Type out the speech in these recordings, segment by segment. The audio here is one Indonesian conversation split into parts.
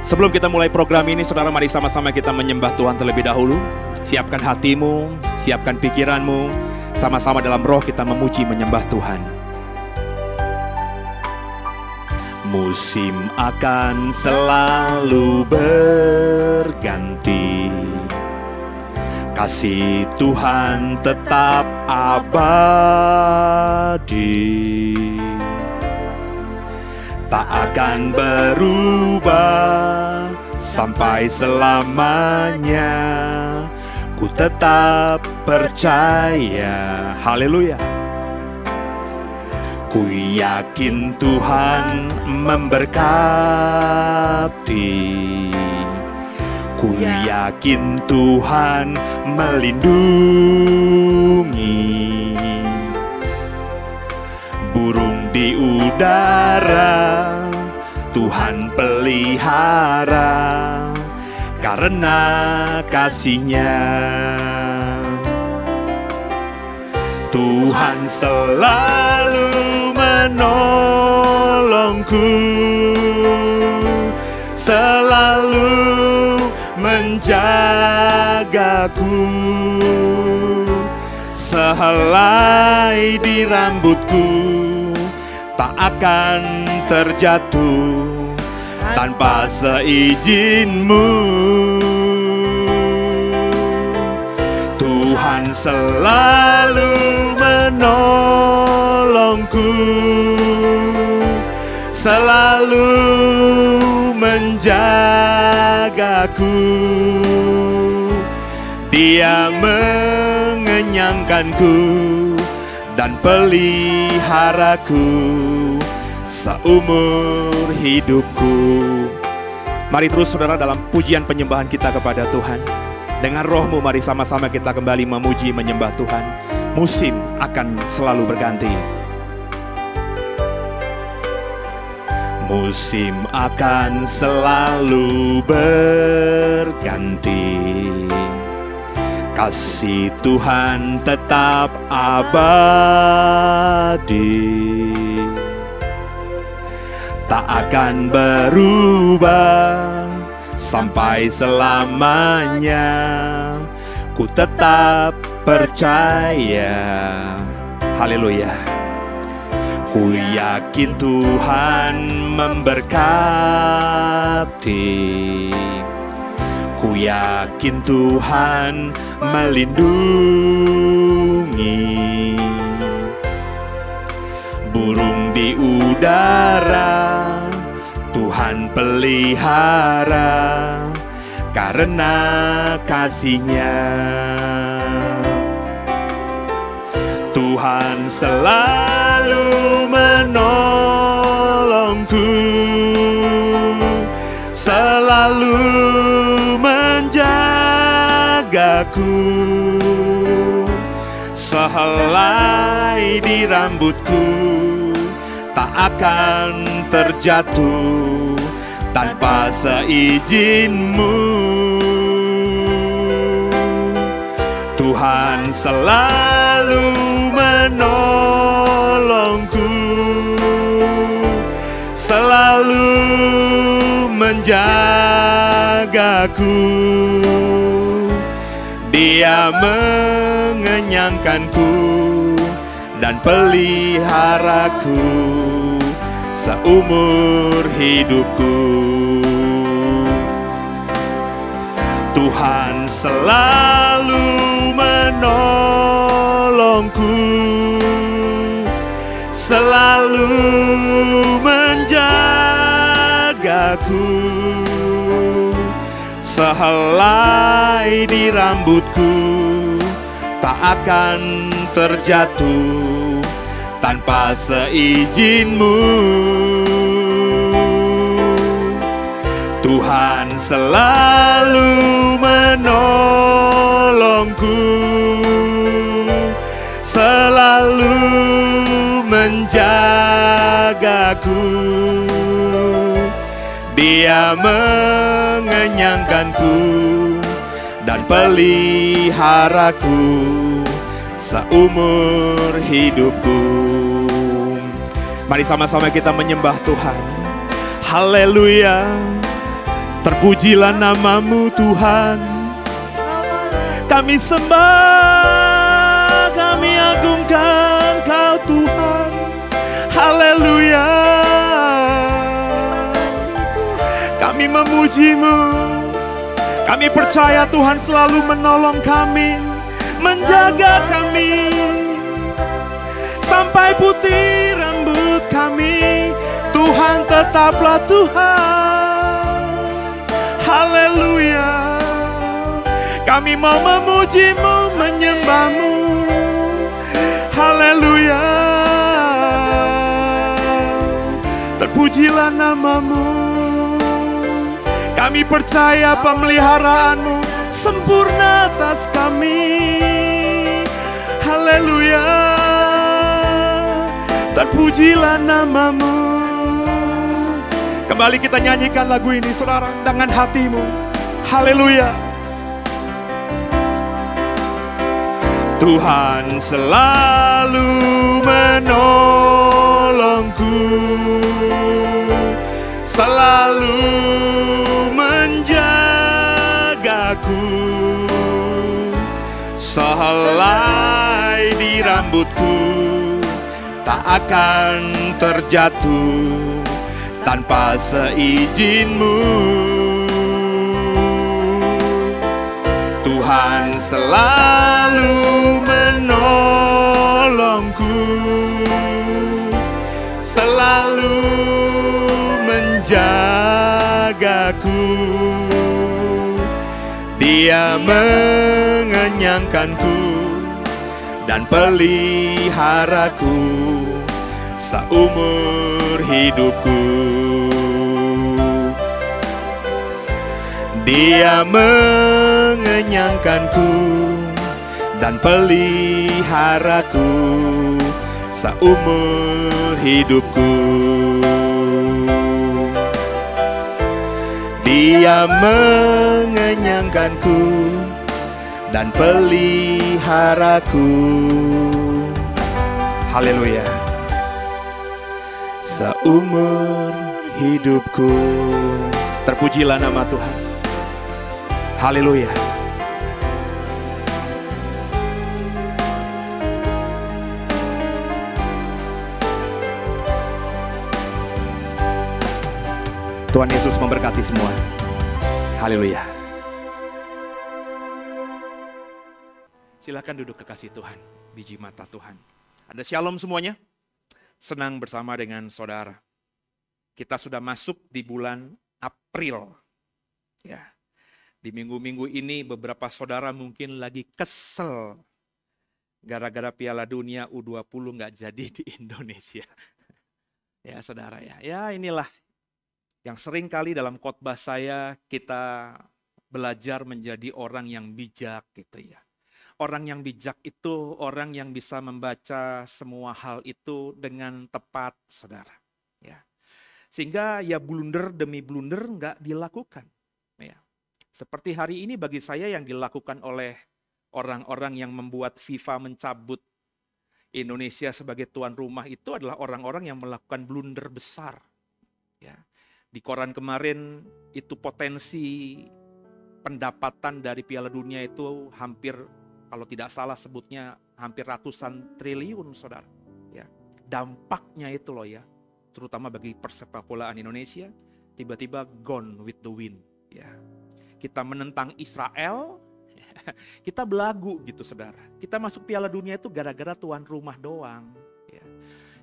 Sebelum kita mulai program ini, saudara, mari sama-sama kita menyembah Tuhan terlebih dahulu. Siapkan hatimu, siapkan pikiranmu, sama-sama dalam roh kita memuji menyembah Tuhan. Musim akan selalu berganti, kasih Tuhan tetap abadi, tak akan berubah sampai selamanya. Ku tetap percaya, haleluya. Ku yakin Tuhan memberkati, ku yakin Tuhan melindungi. Burung di udara Tuhan pelihara karena kasih-Nya. Tuhan selalu menolongku, selalu menjagaku. Sehelai di rambutku tak akan terjatuh tanpa seizin-Mu. Tuhan selalu menolongku, selalu menjagaku. Dia mengenyangkanku dan peliharaku seumur hidupku. Mari terus saudara dalam pujian penyembahan kita kepada Tuhan. Dengan rohmu mari sama-sama kita kembali memuji menyembah Tuhan. Musim akan selalu berganti. Musim akan selalu berganti, kasih Tuhan tetap abadi, tak akan berubah sampai selamanya. Ku tetap percaya, haleluya. Ku yakin Tuhan memberkati, ku yakin Tuhan melindungi. Burung di udara Tuhan pelihara karena kasih-Nya. Tuhan selalu menolongku, selalu menjagaku. Sehelai di rambutku tak akan terjatuh tanpa seizinmu. Tuhan selalu menolongku, selalu menjagaku. Dia mengenyangkanku dan peliharaku seumur hidupku. Tuhan selalu menolongku, selalu menjagaku. Sehelai di rambutku tak akan terjatuh tanpa seizinmu. Tuhan selalu menolongku, selalu menjagaku. Dia mengenyangkanku dan peliharaku seumur hidupku. Mari sama-sama kita menyembah Tuhan. Haleluya. Terpujilah namamu Tuhan. Kami sembah, kami agungkan Kau Tuhan. Haleluya. Kami memuji-Mu. Kami percaya Tuhan selalu menolong kami, menjaga kami, sampai putih rambut kami. Tuhan tetaplah Tuhan. Haleluya. Kami mau memuji-Mu, menyembah-Mu. Haleluya. Terpujilah namamu. Kami percaya pemeliharaan-Mu sempurna atas kami. Haleluya. Terpujilah namamu. Kembali kita nyanyikan lagu ini saudara dengan hatimu. Haleluya. Tuhan selalu menolongku, selalu menjagaku. Sehelai di rambutku tak akan terjatuh tanpa seizinmu. Tuhan selalu menolongku, selalu menjagaku. Dia mengenyangkanku dan peliharaku seumur hidupku. Dia mengenyangkanku dan peliharaku seumur hidupku. Dia mengenyangkanku dan peliharaku. Haleluya. Seumur hidupku. Terpujilah nama Tuhan. Haleluya. Tuhan Yesus memberkati semua. Haleluya. Silakan duduk kekasih Tuhan, biji mata Tuhan. Ada shalom semuanya. Senang bersama dengan saudara. Kita sudah masuk di bulan April. Ya. Di minggu-minggu ini beberapa saudara mungkin lagi kesel gara-gara Piala Dunia U20 nggak jadi di Indonesia. Ya saudara ya. Ya inilah yang sering kali dalam khotbah saya kita belajar menjadi orang yang bijak gitu ya. Orang yang bijak itu orang yang bisa membaca semua hal itu dengan tepat saudara. Ya. Sehingga ya blunder demi blunder nggak dilakukan. Ya. Seperti hari ini bagi saya yang dilakukan oleh orang-orang yang membuat FIFA mencabut Indonesia sebagai tuan rumah itu adalah orang-orang yang melakukan blunder besar. Ya. Di koran kemarin itu potensi pendapatan dari Piala Dunia itu hampir, kalau tidak salah sebutnya hampir ratusan triliun, saudara. Ya. Dampaknya itu loh ya, terutama bagi persepak bolaan Indonesia, tiba-tiba gone with the wind. Ya. Kita menentang Israel, kita belagu gitu saudara. Kita masuk Piala Dunia itu gara-gara tuan rumah doang. Ya.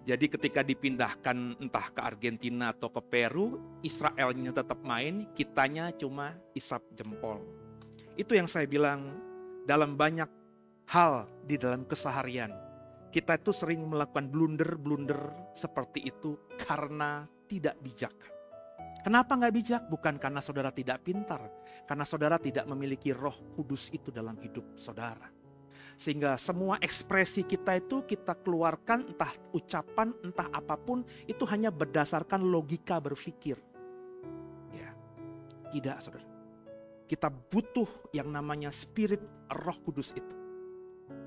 Jadi ketika dipindahkan entah ke Argentina atau ke Peru, Israelnya tetap main, kitanya cuma isap jempol. Itu yang saya bilang, dalam banyak hal di dalam keseharian, kita itu sering melakukan blunder-blunder seperti itu karena tidak bijak. Kenapa nggak bijak? Bukan karena saudara tidak pintar, karena saudara tidak memiliki Roh Kudus itu dalam hidup saudara. Sehingga semua ekspresi kita itu kita keluarkan, entah ucapan, entah apapun, itu hanya berdasarkan logika berpikir. Ya, tidak saudara. Kita butuh yang namanya spirit Roh Kudus itu.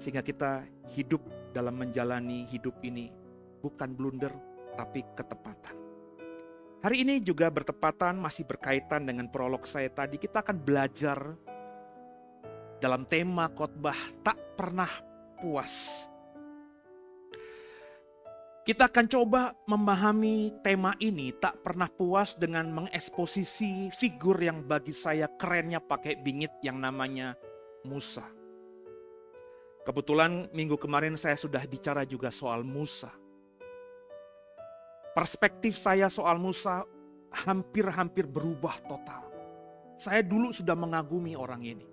Sehingga kita hidup dalam menjalani hidup ini bukan blunder, tapi ketepatan. Hari ini juga bertepatan, masih berkaitan dengan prolog saya tadi. Kita akan belajar dalam tema khotbah tak pernah puas. Kita akan coba memahami tema ini tak pernah puas dengan mengeksposisi figur yang bagi saya kerennya pakai bingit yang namanya Musa. Kebetulan minggu kemarin saya sudah bicara juga soal Musa. Perspektif saya soal Musa hampir-hampir berubah total. Saya dulu sudah mengagumi orang ini.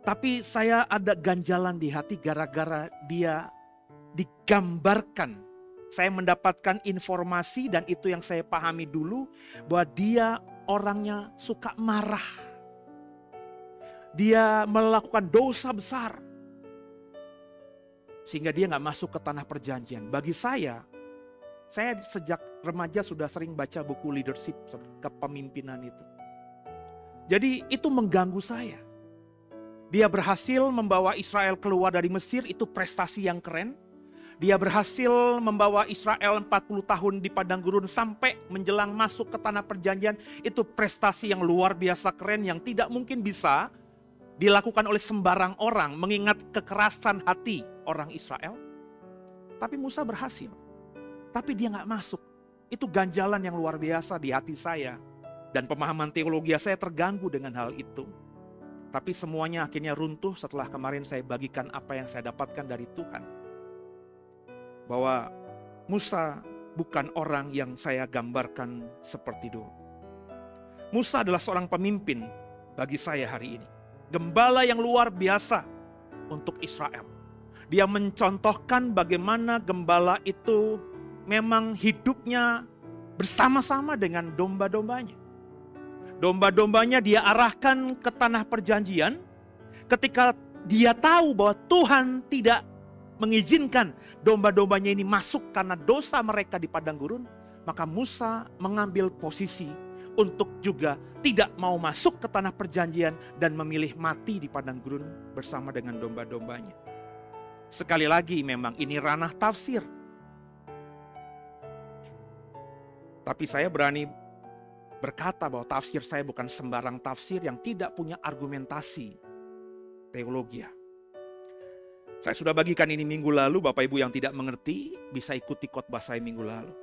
Tapi saya ada ganjalan di hati gara-gara dia digambarkan. Saya mendapatkan informasi dan itu yang saya pahami dulu, bahwa dia orangnya suka marah. Dia melakukan dosa besar. Sehingga dia gak masuk ke tanah perjanjian. Bagi saya sejak remaja sudah sering baca buku leadership, kepemimpinan itu. Jadi itu mengganggu saya. Dia berhasil membawa Israel keluar dari Mesir, itu prestasi yang keren. Dia berhasil membawa Israel 40 tahun di padang gurun sampai menjelang masuk ke tanah perjanjian. Itu prestasi yang luar biasa keren yang tidak mungkin bisa dilakukan oleh sembarang orang mengingat kekerasan hati orang Israel. Tapi Musa berhasil. Tapi dia gak masuk. Itu ganjalan yang luar biasa di hati saya. Dan pemahaman teologi saya terganggu dengan hal itu. Tapi semuanya akhirnya runtuh setelah kemarin saya bagikan apa yang saya dapatkan dari Tuhan. Bahwa Musa bukan orang yang saya gambarkan seperti dulu. Musa adalah seorang pemimpin bagi saya hari ini. Gembala yang luar biasa untuk Israel. Dia mencontohkan bagaimana gembala itu memang hidupnya bersama-sama dengan domba-dombanya. Domba-dombanya dia arahkan ke tanah perjanjian ketika dia tahu bahwa Tuhan tidak mengizinkan domba-dombanya ini masuk karena dosa mereka di padang gurun. Maka Musa mengambil posisi untuk juga tidak mau masuk ke tanah perjanjian dan memilih mati di padang gurun bersama dengan domba-dombanya. Sekali lagi memang ini ranah tafsir. Tapi saya berani berkata bahwa tafsir saya bukan sembarang tafsir yang tidak punya argumentasi teologi. Saya sudah bagikan ini minggu lalu, Bapak Ibu yang tidak mengerti bisa ikuti khotbah saya minggu lalu.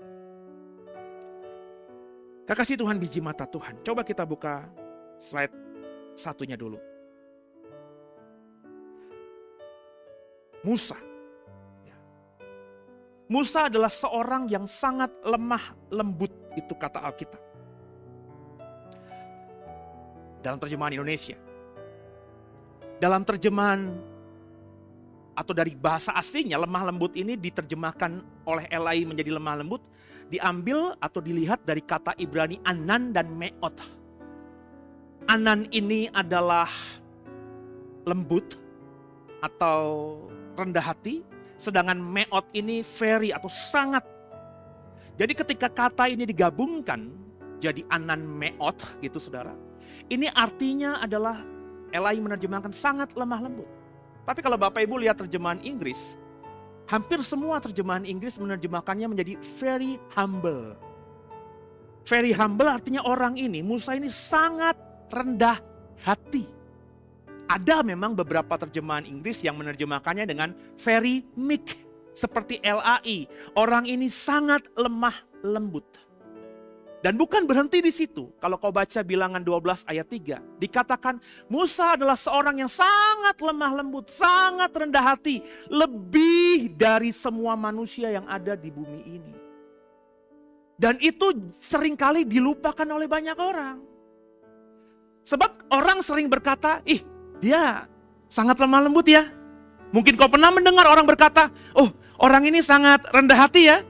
Kekasih Tuhan, biji mata Tuhan. Coba kita buka slide satunya dulu. Musa. Musa adalah seorang yang sangat lemah lembut, itu kata Alkitab. Dalam terjemahan Indonesia. Dalam terjemahan atau dari bahasa aslinya, lemah lembut ini diterjemahkan oleh Elai menjadi lemah lembut, diambil atau dilihat dari kata Ibrani anan dan meot. Anan ini adalah lembut atau rendah hati, sedangkan meot ini very atau sangat. Jadi ketika kata ini digabungkan jadi anan meot gitu saudara. Ini artinya adalah Elai menerjemahkan sangat lemah lembut. Tapi kalau Bapak Ibu lihat terjemahan Inggris, hampir semua terjemahan Inggris menerjemahkannya menjadi very humble. Very humble artinya orang ini, Musa ini sangat rendah hati. Ada memang beberapa terjemahan Inggris yang menerjemahkannya dengan very meek. Seperti LAI, orang ini sangat lemah lembut. Dan bukan berhenti di situ. Kalau kau baca Bilangan 12 ayat 3, dikatakan Musa adalah seorang yang sangat lemah lembut, sangat rendah hati. Lebih dari semua manusia yang ada di bumi ini. Dan itu seringkali dilupakan oleh banyak orang. Sebab orang sering berkata, dia sangat lemah lembut ya. Mungkin kau pernah mendengar orang berkata, oh orang ini sangat rendah hati ya.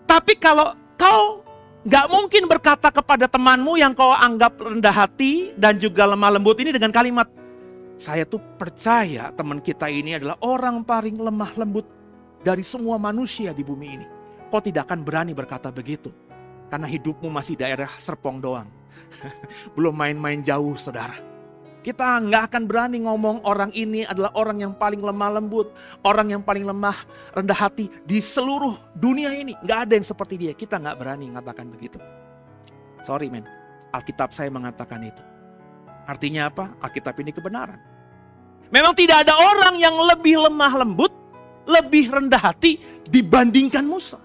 Tapi kalau kau gak mungkin berkata kepada temanmu yang kau anggap rendah hati dan juga lemah lembut ini dengan kalimat, saya tuh percaya teman kita ini adalah orang paling lemah lembut dari semua manusia di bumi ini. Kau tidak akan berani berkata begitu. Karena hidupmu masih daerah Serpong doang. Belum main-main jauh saudara. Kita nggak akan berani ngomong orang ini adalah orang yang paling lemah lembut. Orang yang paling lemah, rendah hati di seluruh dunia ini. Nggak ada yang seperti dia. Kita nggak berani mengatakan begitu. Sorry men, Alkitab saya mengatakan itu. Artinya apa? Alkitab ini kebenaran. Memang tidak ada orang yang lebih lemah lembut, lebih rendah hati dibandingkan Musa.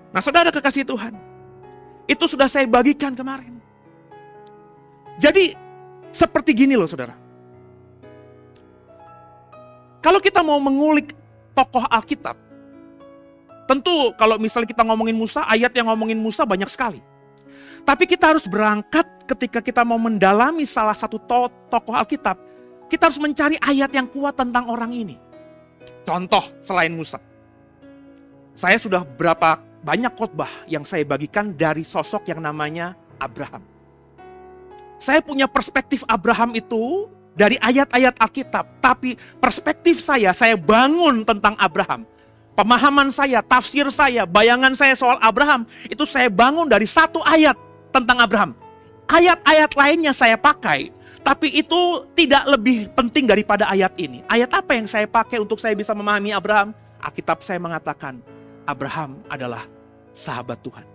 Nah saudara kekasih Tuhan, itu sudah saya bagikan kemarin. Jadi seperti gini loh saudara. Kalau kita mau mengulik tokoh Alkitab, tentu kalau misalnya kita ngomongin Musa, ayat yang ngomongin Musa banyak sekali. Tapi kita harus berangkat ketika kita mau mendalami salah satu tokoh Alkitab, kita harus mencari ayat yang kuat tentang orang ini. Contoh selain Musa. Saya sudah berapa banyak khotbah yang saya bagikan dari sosok yang namanya Abraham. Saya punya perspektif Abraham itu dari ayat-ayat Alkitab. Tapi perspektif saya bangun tentang Abraham. Pemahaman saya, tafsir saya, bayangan saya soal Abraham. Itu saya bangun dari satu ayat tentang Abraham. Ayat-ayat lainnya saya pakai. Tapi itu tidak lebih penting daripada ayat ini. Ayat apa yang saya pakai untuk saya bisa memahami Abraham? Alkitab saya mengatakan Abraham adalah sahabat Tuhan.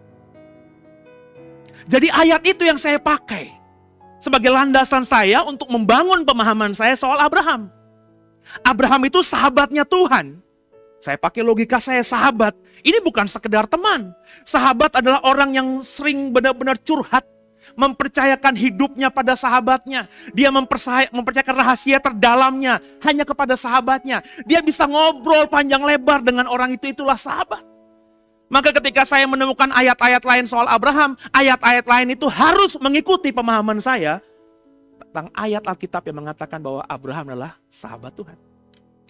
Jadi ayat itu yang saya pakai sebagai landasan saya untuk membangun pemahaman saya soal Abraham. Abraham itu sahabatnya Tuhan. Saya pakai logika saya sahabat. Ini bukan sekedar teman. Sahabat adalah orang yang sering benar-benar curhat. Mempercayakan hidupnya pada sahabatnya. Dia mempercayakan rahasia terdalamnya hanya kepada sahabatnya. Dia bisa ngobrol panjang lebar dengan orang itu, itulah sahabat. Maka ketika saya menemukan ayat-ayat lain soal Abraham, ayat-ayat lain itu harus mengikuti pemahaman saya tentang ayat Alkitab yang mengatakan bahwa Abraham adalah sahabat Tuhan.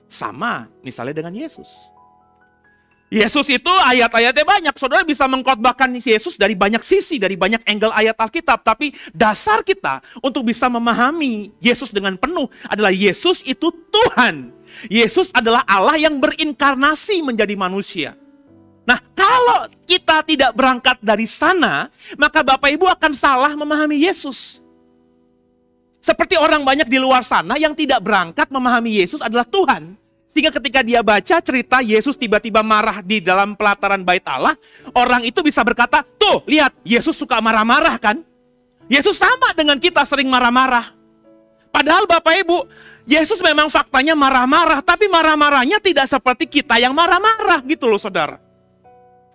Sama misalnya dengan Yesus. Yesus itu ayat-ayatnya banyak. Saudara bisa mengkhotbahkan Yesus dari banyak sisi, dari banyak angle ayat Alkitab. Tapi dasar kita untuk bisa memahami Yesus dengan penuh adalah Yesus itu Tuhan. Yesus adalah Allah yang berinkarnasi menjadi manusia. Nah, kalau kita tidak berangkat dari sana, maka Bapak Ibu akan salah memahami Yesus. Seperti orang banyak di luar sana yang tidak berangkat memahami Yesus adalah Tuhan. Sehingga ketika dia baca cerita Yesus tiba-tiba marah di dalam pelataran bait Allah, orang itu bisa berkata, tuh lihat Yesus suka marah-marah kan? Yesus sama dengan kita sering marah-marah. Padahal Bapak Ibu, Yesus memang faktanya marah-marah, tapi marah-marahnya tidak seperti kita yang marah-marah gitu loh saudara.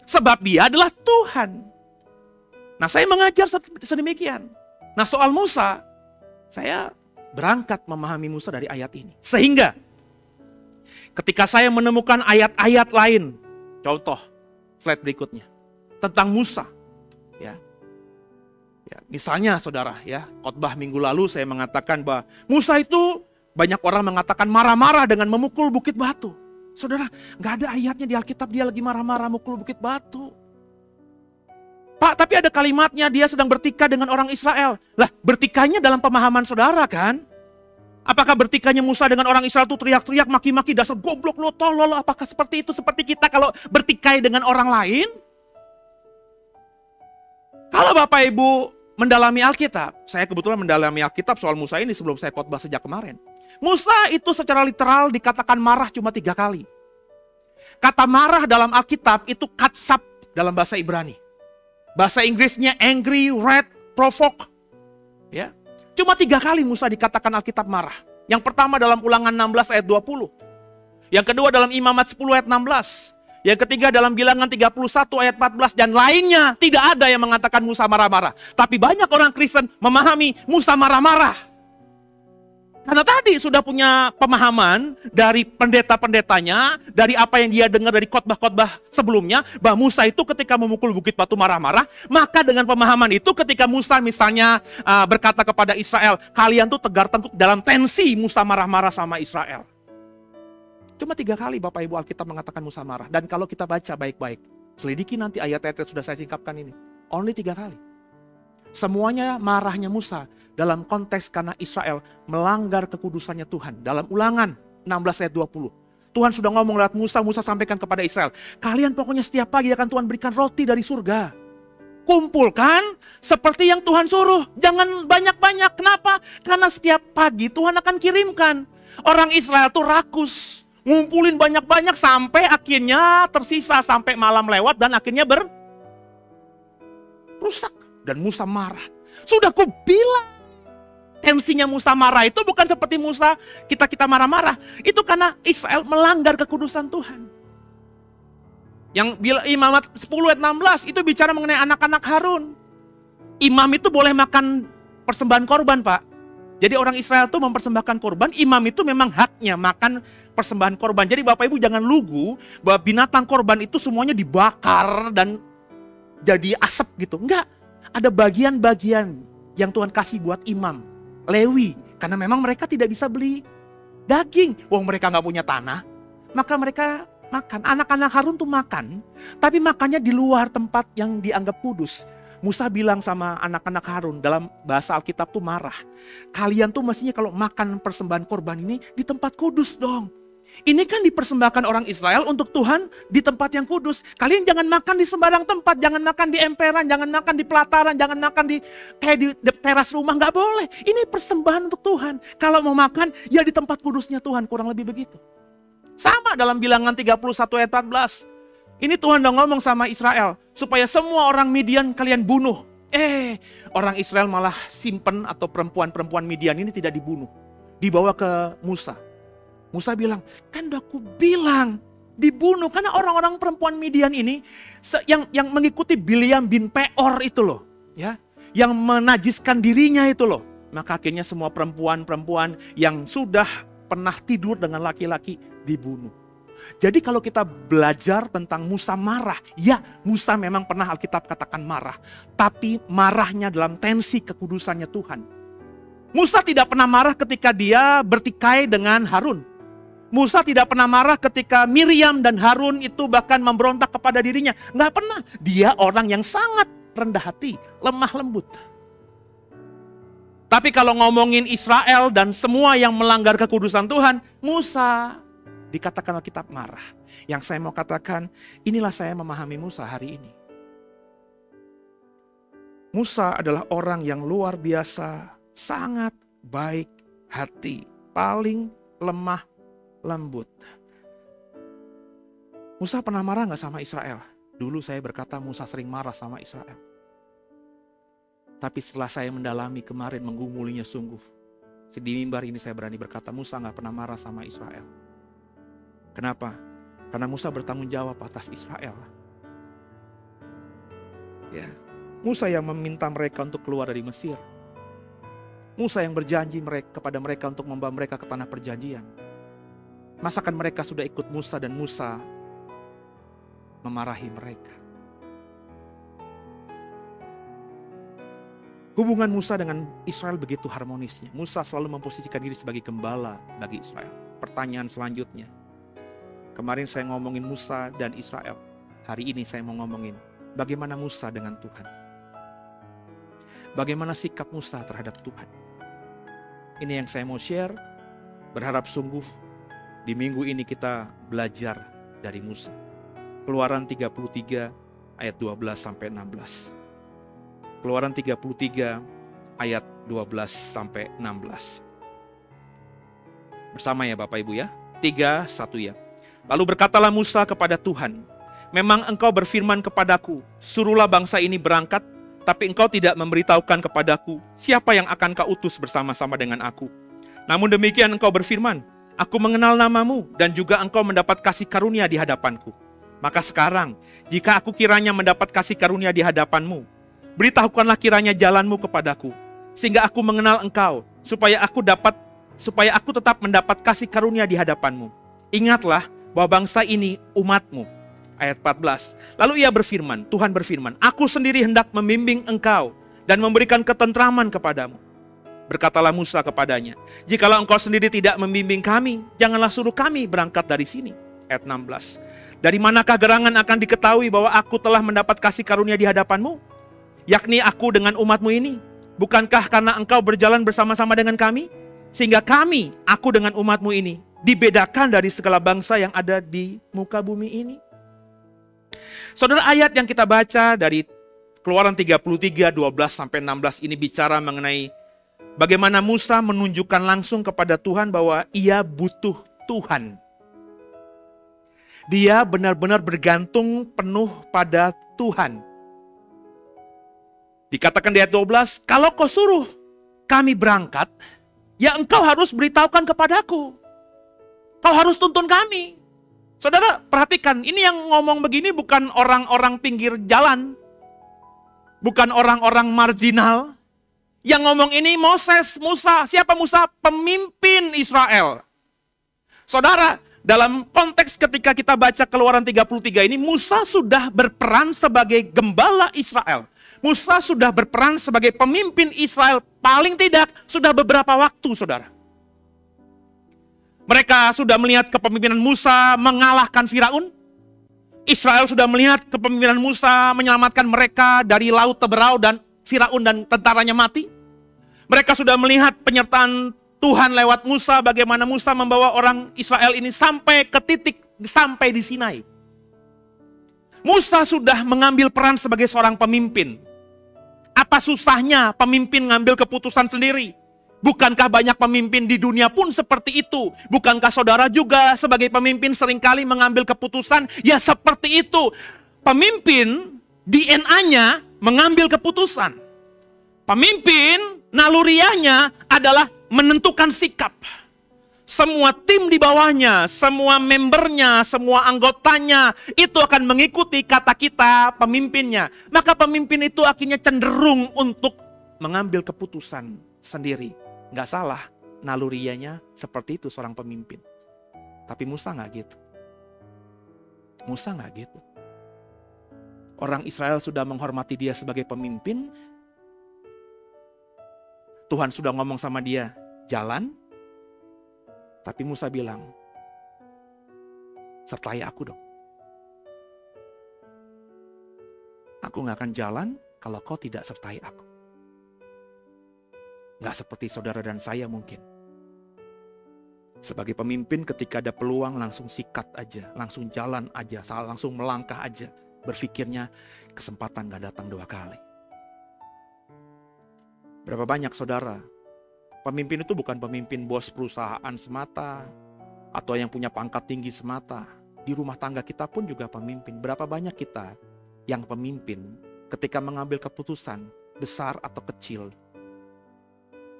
Sebab dia adalah Tuhan. Nah saya mengajar sedemikian. Nah soal Musa, saya berangkat memahami Musa dari ayat ini. Sehingga ketika saya menemukan ayat-ayat lain, contoh slide berikutnya, tentang Musa. Ya, misalnya saudara, ya khotbah minggu lalu saya mengatakan bahwa Musa itu banyak orang mengatakan marah-marah dengan memukul bukit batu. Saudara, gak ada ayatnya di Alkitab dia lagi marah-marah mukul bukit batu. Pak, tapi ada kalimatnya dia sedang bertikai dengan orang Israel. Lah, bertikainya dalam pemahaman saudara kan? Apakah bertikainya Musa dengan orang Israel itu teriak-teriak, maki-maki, dasar goblok lo, tolol lo? Apakah seperti itu? Seperti kita kalau bertikai dengan orang lain? Kalau Bapak Ibu mendalami Alkitab, saya kebetulan mendalami Alkitab soal Musa ini sebelum saya khotbah sejak kemarin. Musa itu secara literal dikatakan marah cuma 3 kali. Kata marah dalam Alkitab itu katsap dalam bahasa Ibrani. Bahasa Inggrisnya angry, red, provoke. Ya. Cuma 3 kali Musa dikatakan Alkitab marah. Yang pertama dalam Ulangan 16 ayat 20. Yang kedua dalam Imamat 10 ayat 16. Yang ketiga dalam Bilangan 31 ayat 14. Dan lainnya tidak ada yang mengatakan Musa marah-marah. Tapi banyak orang Kristen memahami Musa marah-marah. Karena tadi sudah punya pemahaman dari pendeta-pendetanya, dari apa yang dia dengar dari khotbah-khotbah sebelumnya, bahwa Musa itu ketika memukul bukit batu marah-marah, maka dengan pemahaman itu ketika Musa misalnya berkata kepada Israel, kalian tuh tegar tengkuk dalam tensi Musa marah-marah sama Israel. Cuma 3 kali Bapak Ibu Alkitab mengatakan Musa marah. Dan kalau kita baca baik-baik, selidiki nanti ayat-ayat yang sudah saya singkapkan ini. Only 3 kali. Semuanya marahnya Musa dalam konteks karena Israel melanggar kekudusannya Tuhan. Dalam Ulangan 16 ayat 20. Tuhan sudah ngomong lewat Musa, Musa sampaikan kepada Israel. Kalian pokoknya setiap pagi akan Tuhan berikan roti dari surga. Kumpulkan seperti yang Tuhan suruh. Jangan banyak-banyak. Kenapa? Karena setiap pagi Tuhan akan kirimkan. Orang Israel tuh rakus. Ngumpulin banyak-banyak sampai akhirnya tersisa sampai malam lewat dan akhirnya rusak. Dan Musa marah. Sudah ku bilang. Tensinya Musa marah itu bukan seperti Musa kita marah-marah. Itu karena Israel melanggar kekudusan Tuhan. Yang Imamat 10 ayat 16 itu bicara mengenai anak-anak Harun. Imam itu boleh makan persembahan korban, Pak. Jadi orang Israel itu mempersembahkan korban. Imam itu memang haknya makan persembahan korban. Jadi Bapak Ibu jangan lugu bahwa binatang korban itu semuanya dibakar dan jadi asap gitu. Enggak. Ada bagian-bagian yang Tuhan kasih buat imam, Lewi. Karena memang mereka tidak bisa beli daging. Wong mereka nggak punya tanah, maka mereka makan. Anak-anak Harun tuh makan, tapi makannya di luar tempat yang dianggap kudus. Musa bilang sama anak-anak Harun dalam bahasa Alkitab tuh marah. Kalian tuh mestinya kalau makan persembahan korban ini di tempat kudus dong. Ini kan dipersembahkan orang Israel untuk Tuhan di tempat yang kudus. Kalian jangan makan di sembarang tempat, jangan makan di emperan, jangan makan di pelataran, jangan makan di kayak di teras rumah, nggak boleh. Ini persembahan untuk Tuhan. Kalau mau makan, ya di tempat kudusnya Tuhan, kurang lebih begitu. Sama dalam Bilangan 31 ayat 14. Ini Tuhan udah ngomong sama Israel, supaya semua orang Midian kalian bunuh. Orang Israel malah simpen atau perempuan-perempuan Midian ini tidak dibunuh. Dibawa ke Musa. Musa bilang, kan udah aku bilang dibunuh. Karena orang-orang perempuan Midian ini yang mengikuti Bileam bin Peor itu loh. Ya, yang menajiskan dirinya itu loh. Maka akhirnya semua perempuan-perempuan yang sudah pernah tidur dengan laki-laki dibunuh. Jadi kalau kita belajar tentang Musa marah, ya Musa memang pernah Alkitab katakan marah. Tapi marahnya dalam tensi kekudusannya Tuhan. Musa tidak pernah marah ketika dia bertikai dengan Harun. Musa tidak pernah marah ketika Miriam dan Harun itu bahkan memberontak kepada dirinya. Nggak pernah. Dia orang yang sangat rendah hati, lemah lembut. Tapi kalau ngomongin Israel dan semua yang melanggar kekudusan Tuhan, Musa dikatakan Alkitab marah. Yang saya mau katakan, inilah saya memahami Musa hari ini. Musa adalah orang yang luar biasa, sangat baik hati, paling lemah lembut. Musa pernah marah gak sama Israel? Dulu saya berkata Musa sering marah sama Israel. Tapi setelah saya mendalami kemarin, menggumulinya sungguh. Di mimbar ini saya berani berkata Musa gak pernah marah sama Israel. Kenapa? Karena Musa bertanggung jawab atas Israel. Ya, Musa yang meminta mereka untuk keluar dari Mesir. Musa yang berjanji kepada mereka untuk membawa mereka ke tanah perjanjian. Masakan mereka sudah ikut Musa dan Musa memarahi mereka. Hubungan Musa dengan Israel begitu harmonisnya. Musa selalu memposisikan diri sebagai gembala bagi Israel. Pertanyaan selanjutnya. Kemarin saya ngomongin Musa dan Israel. Hari ini saya mau ngomongin bagaimana Musa dengan Tuhan. Bagaimana sikap Musa terhadap Tuhan. Ini yang saya mau share berharap sungguh di minggu ini kita belajar dari Musa. Keluaran 33 ayat 12 sampai 16. Keluaran 33 ayat 12 sampai 16. Bersama ya Bapak Ibu ya. 3, 1 ya. Lalu berkatalah Musa kepada Tuhan, memang engkau berfirman kepadaku, suruhlah bangsa ini berangkat, tapi engkau tidak memberitahukan kepadaku siapa yang akan kau utus bersama-sama dengan aku. Namun demikian engkau berfirman, aku mengenal namamu dan juga engkau mendapat kasih karunia di hadapanku. Maka sekarang, jika aku kiranya mendapat kasih karunia di hadapanmu, beritahukanlah kiranya jalanmu kepadaku, sehingga aku mengenal engkau, supaya aku tetap mendapat kasih karunia di hadapanmu. Ingatlah bahwa bangsa ini umatmu. Ayat 14. Lalu ia berfirman, Tuhan berfirman, aku sendiri hendak membimbing engkau dan memberikan ketentraman kepadamu. Berkatalah Musa kepadanya, jikalau engkau sendiri tidak membimbing kami, janganlah suruh kami berangkat dari sini. Ayat 16. Dari manakah gerangan akan diketahui bahwa aku telah mendapat kasih karunia di hadapanmu? Yakni aku dengan umatmu ini. Bukankah karena engkau berjalan bersama-sama dengan kami? Sehingga aku dengan umatmu ini, dibedakan dari segala bangsa yang ada di muka bumi ini. Saudara, ayat yang kita baca dari Keluaran 33, 12 sampai 16 ini bicara mengenai bagaimana Musa menunjukkan langsung kepada Tuhan bahwa ia butuh Tuhan. Dia benar-benar bergantung penuh pada Tuhan. Dikatakan di ayat 12, kalau kau suruh kami berangkat, ya engkau harus beritahukan kepadaku. Kau harus tuntun kami. Saudara, perhatikan, ini yang ngomong begini bukan orang-orang pinggir jalan. Bukan orang-orang marginal. Yang ngomong ini Moses, Musa. Siapa Musa? Pemimpin Israel. Saudara, dalam konteks ketika kita baca Keluaran 33 ini, Musa sudah berperan sebagai gembala Israel. Musa sudah berperan sebagai pemimpin Israel. Paling tidak sudah beberapa waktu, saudara. Mereka sudah melihat kepemimpinan Musa mengalahkan Firaun. Israel sudah melihat kepemimpinan Musa menyelamatkan mereka dari laut Teberau dan Firaun dan tentaranya mati. Mereka sudah melihat penyertaan Tuhan lewat Musa, bagaimana Musa membawa orang Israel ini sampai ke titik, sampai di Sinai. Musa sudah mengambil peran sebagai seorang pemimpin. Apa susahnya pemimpin ngambil keputusan sendiri? Bukankah banyak pemimpin di dunia pun seperti itu? Bukankah saudara juga sebagai pemimpin seringkali mengambil keputusan? Ya seperti itu. Pemimpin DNA-nya mengambil keputusan. Pemimpin naluriahnya adalah menentukan sikap. Semua tim di bawahnya, semua membernya, semua anggotanya itu akan mengikuti kata kita pemimpinnya. Maka pemimpin itu akhirnya cenderung untuk mengambil keputusan sendiri. Nggak salah, nalurianya seperti itu seorang pemimpin. Tapi Musa nggak gitu. Musa nggak gitu. Orang Israel sudah menghormati dia sebagai pemimpin. Tuhan sudah ngomong sama dia, jalan. Tapi Musa bilang, sertai aku dong. Aku nggak akan jalan kalau kau tidak sertai aku. Nggak seperti saudara dan saya mungkin. Sebagai pemimpin ketika ada peluang langsung sikat aja, langsung jalan aja, langsung melangkah aja. Berpikirnya kesempatan gak datang 2 kali. Berapa banyak saudara, pemimpin itu bukan pemimpin bos perusahaan semata, atau yang punya pangkat tinggi semata. Di rumah tangga kita pun juga pemimpin. Berapa banyak kita yang pemimpin ketika mengambil keputusan besar atau kecil,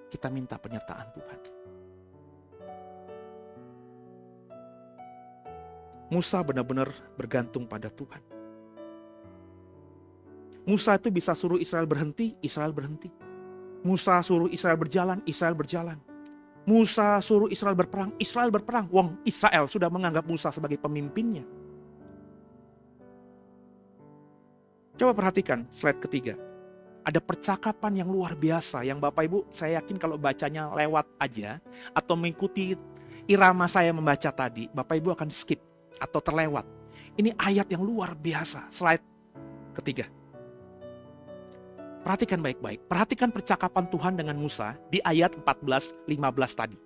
kita minta penyertaan Tuhan. Musa benar-benar bergantung pada Tuhan. Musa itu bisa suruh Israel berhenti, Israel berhenti. Musa suruh Israel berjalan, Israel berjalan. Musa suruh Israel berperang, Israel berperang. Wong Israel sudah menganggap Musa sebagai pemimpinnya. Coba perhatikan slide ketiga. Ada percakapan yang luar biasa yang Bapak Ibu saya yakin kalau bacanya lewat aja atau mengikuti irama saya membaca tadi, Bapak Ibu akan skip atau terlewat. Ini ayat yang luar biasa. Slide ketiga. Perhatikan baik-baik. Perhatikan percakapan Tuhan dengan Musa di ayat 14-15 tadi.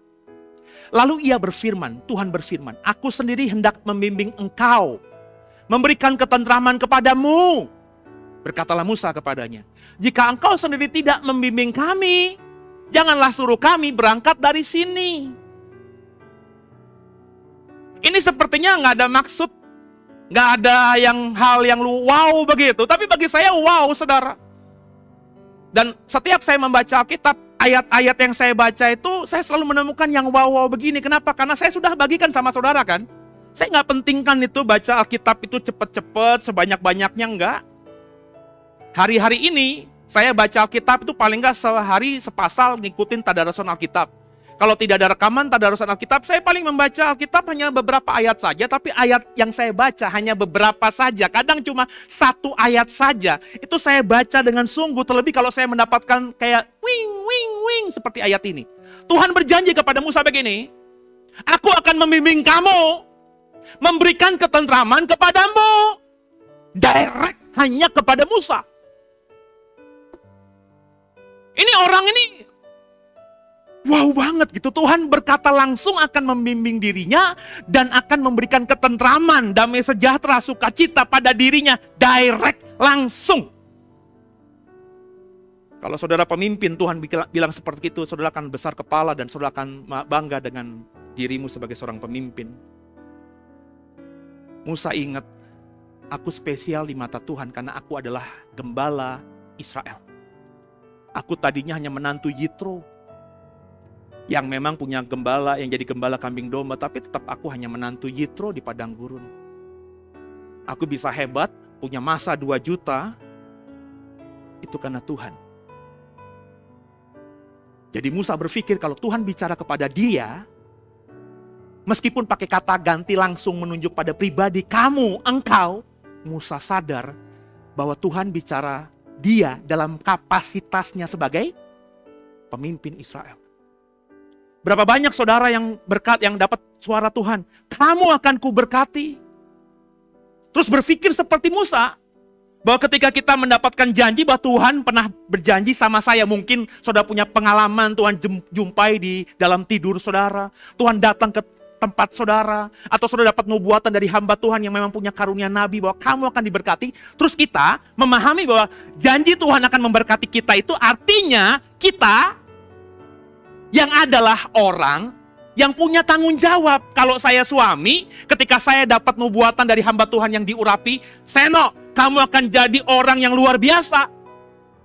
Lalu ia berfirman, Tuhan berfirman, aku sendiri hendak membimbing engkau, memberikan ketentraman kepadamu. Berkatalah Musa kepadanya, jika engkau sendiri tidak membimbing kami, janganlah suruh kami berangkat dari sini. Ini sepertinya nggak ada maksud, nggak ada hal yang wow begitu. Tapi bagi saya wow, saudara. Dan setiap saya membaca Alkitab, ayat-ayat yang saya baca itu, saya selalu menemukan yang wow-wow begini. Kenapa? Karena saya sudah bagikan sama saudara kan. Saya nggak pentingkan itu baca Alkitab itu cepet-cepet, sebanyak-banyaknya enggak. Hari-hari ini, saya baca Alkitab itu paling nggak sehari sepasal ngikutin tadarusan Alkitab. Kalau tidak ada rekaman tadarusan Alkitab, saya paling membaca Alkitab hanya beberapa ayat saja, tapi ayat yang saya baca hanya beberapa saja. Kadang cuma satu ayat saja. Itu saya baca dengan sungguh, terlebih kalau saya mendapatkan kayak wing seperti ayat ini. Tuhan berjanji kepada Musa begini, aku akan membimbing kamu, memberikan ketentraman kepadamu. Direct hanya kepada Musa. Ini orang ini wow banget gitu. Tuhan berkata langsung akan membimbing dirinya dan akan memberikan ketentraman, damai sejahtera, sukacita pada dirinya. Direct, langsung. Kalau saudara pemimpin, Tuhan bilang seperti itu, saudara akan besar kepala dan saudara akan bangga dengan dirimu sebagai seorang pemimpin. Musa ingat, aku spesial di mata Tuhan karena aku adalah gembala Israel. Aku tadinya hanya menantu Yitro, yang memang punya gembala, yang jadi gembala kambing domba, tapi tetap aku hanya menantu Yitro di padang gurun. Aku bisa hebat, punya masa 2 juta, itu karena Tuhan. Jadi Musa berpikir kalau Tuhan bicara kepada dia, meskipun pakai kata ganti langsung menunjuk pada pribadi, kamu, engkau, Musa sadar bahwa Tuhan bicara dia dalam kapasitasnya sebagai pemimpin Israel. Berapa banyak saudara yang berkat, yang dapat suara Tuhan, kamu akan kuberkati. Terus berpikir seperti Musa, bahwa ketika kita mendapatkan janji bahwa Tuhan pernah berjanji sama saya. Mungkin saudara punya pengalaman Tuhan jumpai di dalam tidur saudara. Tuhan datang ke tempat saudara. Atau saudara dapat nubuatan dari hamba Tuhan yang memang punya karunia nabi bahwa kamu akan diberkati. Terus kita memahami bahwa janji Tuhan akan memberkati kita itu artinya kita yang adalah orang yang punya tanggung jawab. Kalau saya suami, ketika saya dapat nubuatan dari hamba Tuhan yang diurapi, Seno, kamu akan jadi orang yang luar biasa.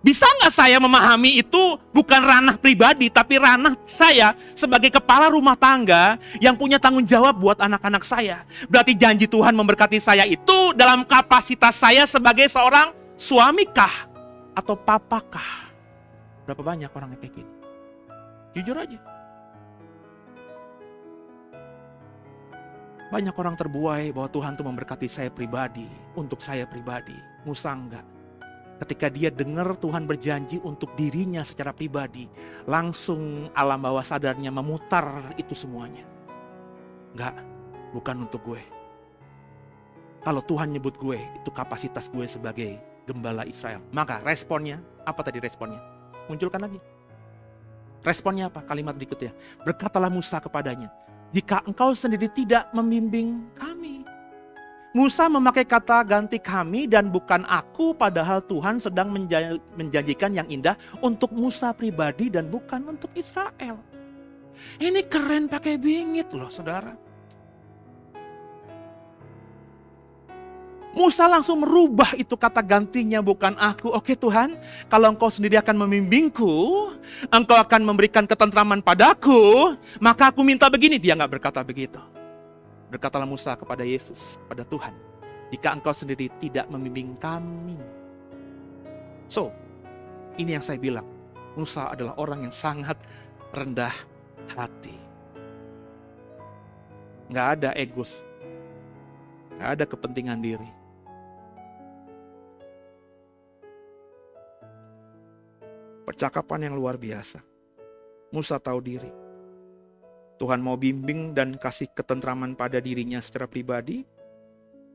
Bisa nggak saya memahami itu bukan ranah pribadi, tapi ranah saya sebagai kepala rumah tangga yang punya tanggung jawab buat anak-anak saya. Berarti janji Tuhan memberkati saya itu dalam kapasitas saya sebagai seorang suamikah atau papakah? Berapa banyak orang yang kayak gini? Jujur aja. Banyak orang terbuai bahwa Tuhan tuh memberkati saya pribadi, untuk saya pribadi. Musa enggak. Ketika dia dengar Tuhan berjanji untuk dirinya secara pribadi, langsung alam bawah sadarnya memutar itu semuanya. Enggak, bukan untuk gue. Kalau Tuhan nyebut gue, itu kapasitas gue sebagai gembala Israel. Maka responnya, apa tadi responnya? Munculkan lagi. Responnya apa? Kalimat berikutnya. Berkatalah Musa kepadanya, jika engkau sendiri tidak membimbing kami. Musa memakai kata ganti kami dan bukan aku, padahal Tuhan sedang menjanjikan yang indah untuk Musa pribadi dan bukan untuk Israel. Ini keren pakai bingit loh saudara. Musa langsung merubah itu kata gantinya bukan aku. Oke Tuhan, kalau engkau sendiri akan membimbingku, engkau akan memberikan ketentraman padaku, maka aku minta begini. Dia nggak berkata begitu. Berkatalah Musa kepada Yesus, kepada Tuhan, jika engkau sendiri tidak membimbing kami. So, ini yang saya bilang, Musa adalah orang yang sangat rendah hati. Nggak ada egos, nggak ada kepentingan diri. Percakapan yang luar biasa. Musa tahu diri. Tuhan mau bimbing dan kasih ketentraman pada dirinya secara pribadi.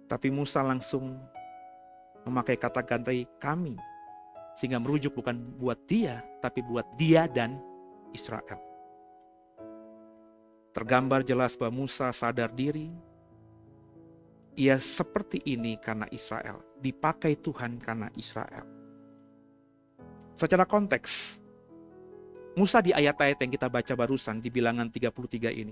Tapi Musa langsung memakai kata ganti kami. Sehingga merujuk bukan buat dia, tapi buat dia dan Israel. tergambar jelas bahwa Musa sadar diri. Ia seperti ini karena Israel, dipakai Tuhan karena Israel. Secara konteks, Musa di ayat-ayat yang kita baca barusan di Bilangan 33 ini,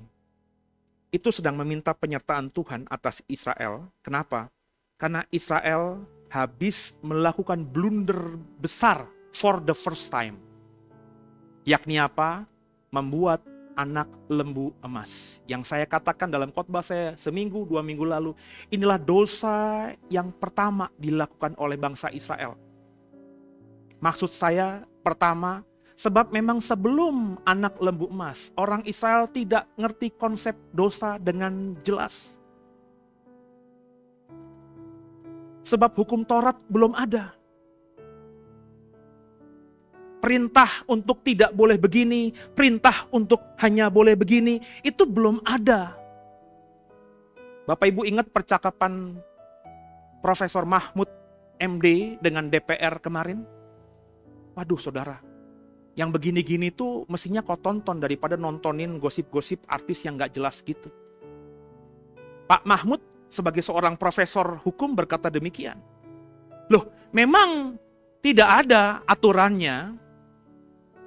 itu sedang meminta penyertaan Tuhan atas Israel. Kenapa? Karena Israel habis melakukan blunder besar for the first time. Yakni apa? Membuat anak lembu emas. Yang saya katakan dalam khotbah saya seminggu, 2 minggu lalu. Inilah dosa yang pertama dilakukan oleh bangsa Israel. Maksud saya pertama, sebab memang sebelum anak lembu emas, orang Israel tidak ngerti konsep dosa dengan jelas. Sebab hukum Taurat belum ada. Perintah untuk tidak boleh begini, perintah untuk hanya boleh begini, itu belum ada. Bapak Ibu ingat percakapan Profesor Mahmud MD dengan DPR kemarin? Waduh saudara, yang begini-gini tuh mestinya kau tonton daripada nontonin gosip-gosip artis yang gak jelas gitu. Pak Mahmud sebagai seorang profesor hukum berkata demikian. Loh, memang tidak ada aturannya,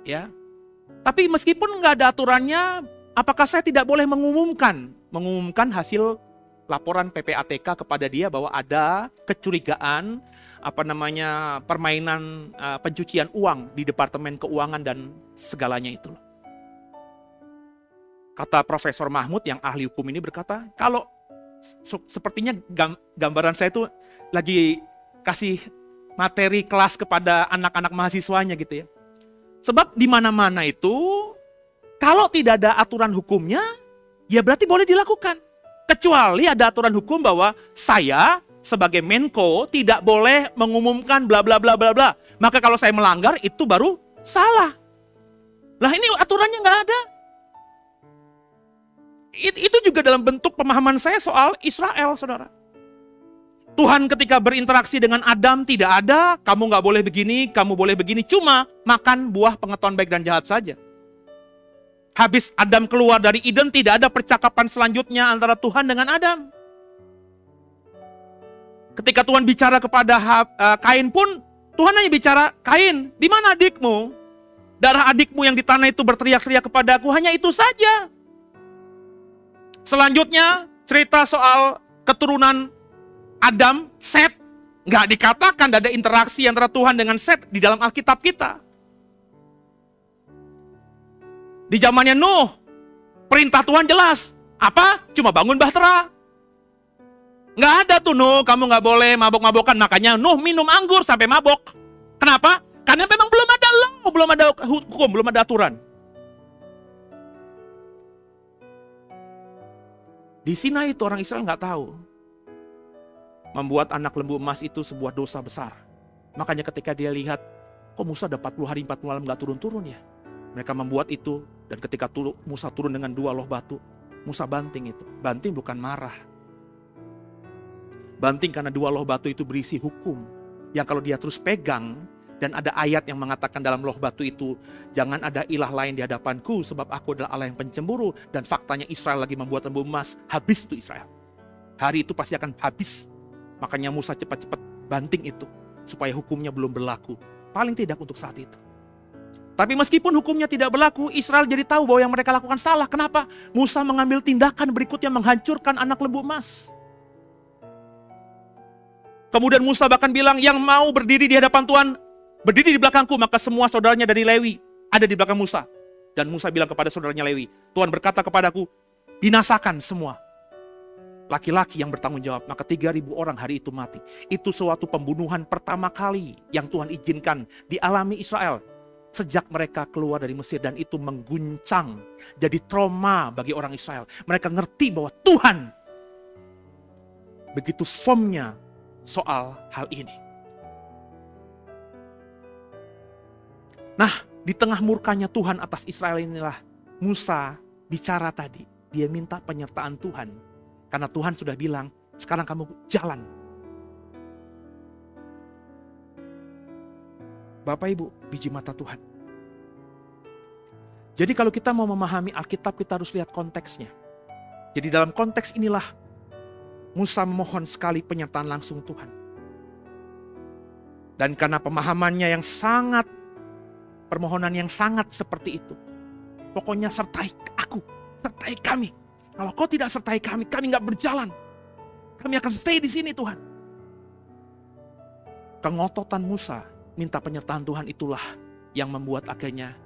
ya. Tapi meskipun nggak ada aturannya, apakah saya tidak boleh mengumumkan hasil laporan PPATK kepada dia bahwa ada kecurigaan permainan pencucian uang di Departemen Keuangan dan segalanya itu. Kata Profesor Mahmud yang ahli hukum ini berkata, kalau sepertinya gambaran saya itu lagi kasih materi kelas kepada anak-anak mahasiswanya gitu ya. Sebab di mana-mana itu kalau tidak ada aturan hukumnya, ya berarti boleh dilakukan. Kecuali ada aturan hukum bahwa saya sebagai Menko tidak boleh mengumumkan bla bla bla bla bla. Maka kalau saya melanggar itu baru salah. Lah ini aturannya nggak ada. Itu juga dalam bentuk pemahaman saya soal Israel, saudara. Tuhan ketika berinteraksi dengan Adam tidak ada, kamu nggak boleh begini, kamu boleh begini, cuma makan buah pengetahuan baik dan jahat saja. Habis Adam keluar dari Eden, tidak ada percakapan selanjutnya antara Tuhan dengan Adam. Ketika Tuhan bicara kepada Kain pun, Tuhan hanya bicara, Kain, di mana adikmu? Darah adikmu yang di tanah itu berteriak-teriak kepadaku, hanya itu saja. Selanjutnya, cerita soal keturunan Adam, Set, nggak dikatakan ada interaksi antara Tuhan dengan Set di dalam Alkitab kita. Di zamannya Nuh, perintah Tuhan jelas. Apa? Cuma bangun bahtera. Nggak ada tuh Nuh, kamu nggak boleh mabok-mabokan. Makanya Nuh minum anggur sampai mabok. Kenapa? Karena memang belum ada law, belum ada hukum, belum ada aturan. Di Sinai itu orang Israel nggak tahu. Membuat anak lembu emas itu sebuah dosa besar. Makanya ketika dia lihat, kok Musa ada 40 hari 40 malam gak turun-turun ya? Mereka membuat itu, dan ketika Musa turun dengan 2 loh batu, Musa banting itu. Banting bukan marah. Banting karena 2 loh batu itu berisi hukum. Yang kalau dia terus pegang, dan ada ayat yang mengatakan dalam loh batu itu, jangan ada ilah lain di hadapanku, sebab aku adalah Allah yang pencemburu. Dan faktanya Israel lagi membuat lembu emas, habis itu Israel. Hari itu pasti akan habis. Makanya Musa cepat-cepat banting itu, supaya hukumnya belum berlaku. Paling tidak untuk saat itu. Tapi meskipun hukumnya tidak berlaku, Israel jadi tahu bahwa yang mereka lakukan salah. Kenapa? Musa mengambil tindakan berikutnya menghancurkan anak lembu emas. Kemudian Musa bahkan bilang, yang mau berdiri di hadapan Tuhan, berdiri di belakangku, maka semua saudaranya dari Lewi ada di belakang Musa. Dan Musa bilang kepada saudaranya Lewi, Tuhan berkata kepadaku, binasakan semua laki-laki yang bertanggung jawab. Maka 3.000 orang hari itu mati. Itu suatu pembunuhan pertama kali yang Tuhan izinkan dialami Israel sejak mereka keluar dari Mesir. Dan itu mengguncang, jadi trauma bagi orang Israel. Mereka ngerti bahwa Tuhan begitu firmnya soal hal ini. Nah, di tengah murkanya Tuhan atas Israel inilah Musa bicara tadi. Dia minta penyertaan Tuhan. Karena Tuhan sudah bilang, sekarang kamu jalan. Bapak Ibu, biji mata Tuhan. Jadi kalau kita mau memahami Alkitab, kita harus lihat konteksnya. Jadi dalam konteks inilah Musa memohon sekali penyertaan langsung Tuhan. Dan karena pemahamannya yang sangat, permohonan yang sangat seperti itu. Pokoknya sertai aku, sertai kami. Kalau kau tidak sertai kami, kami nggak berjalan. Kami akan stay di sini Tuhan. Kengototan Musa minta penyertaan Tuhan itulah yang membuat akhirnya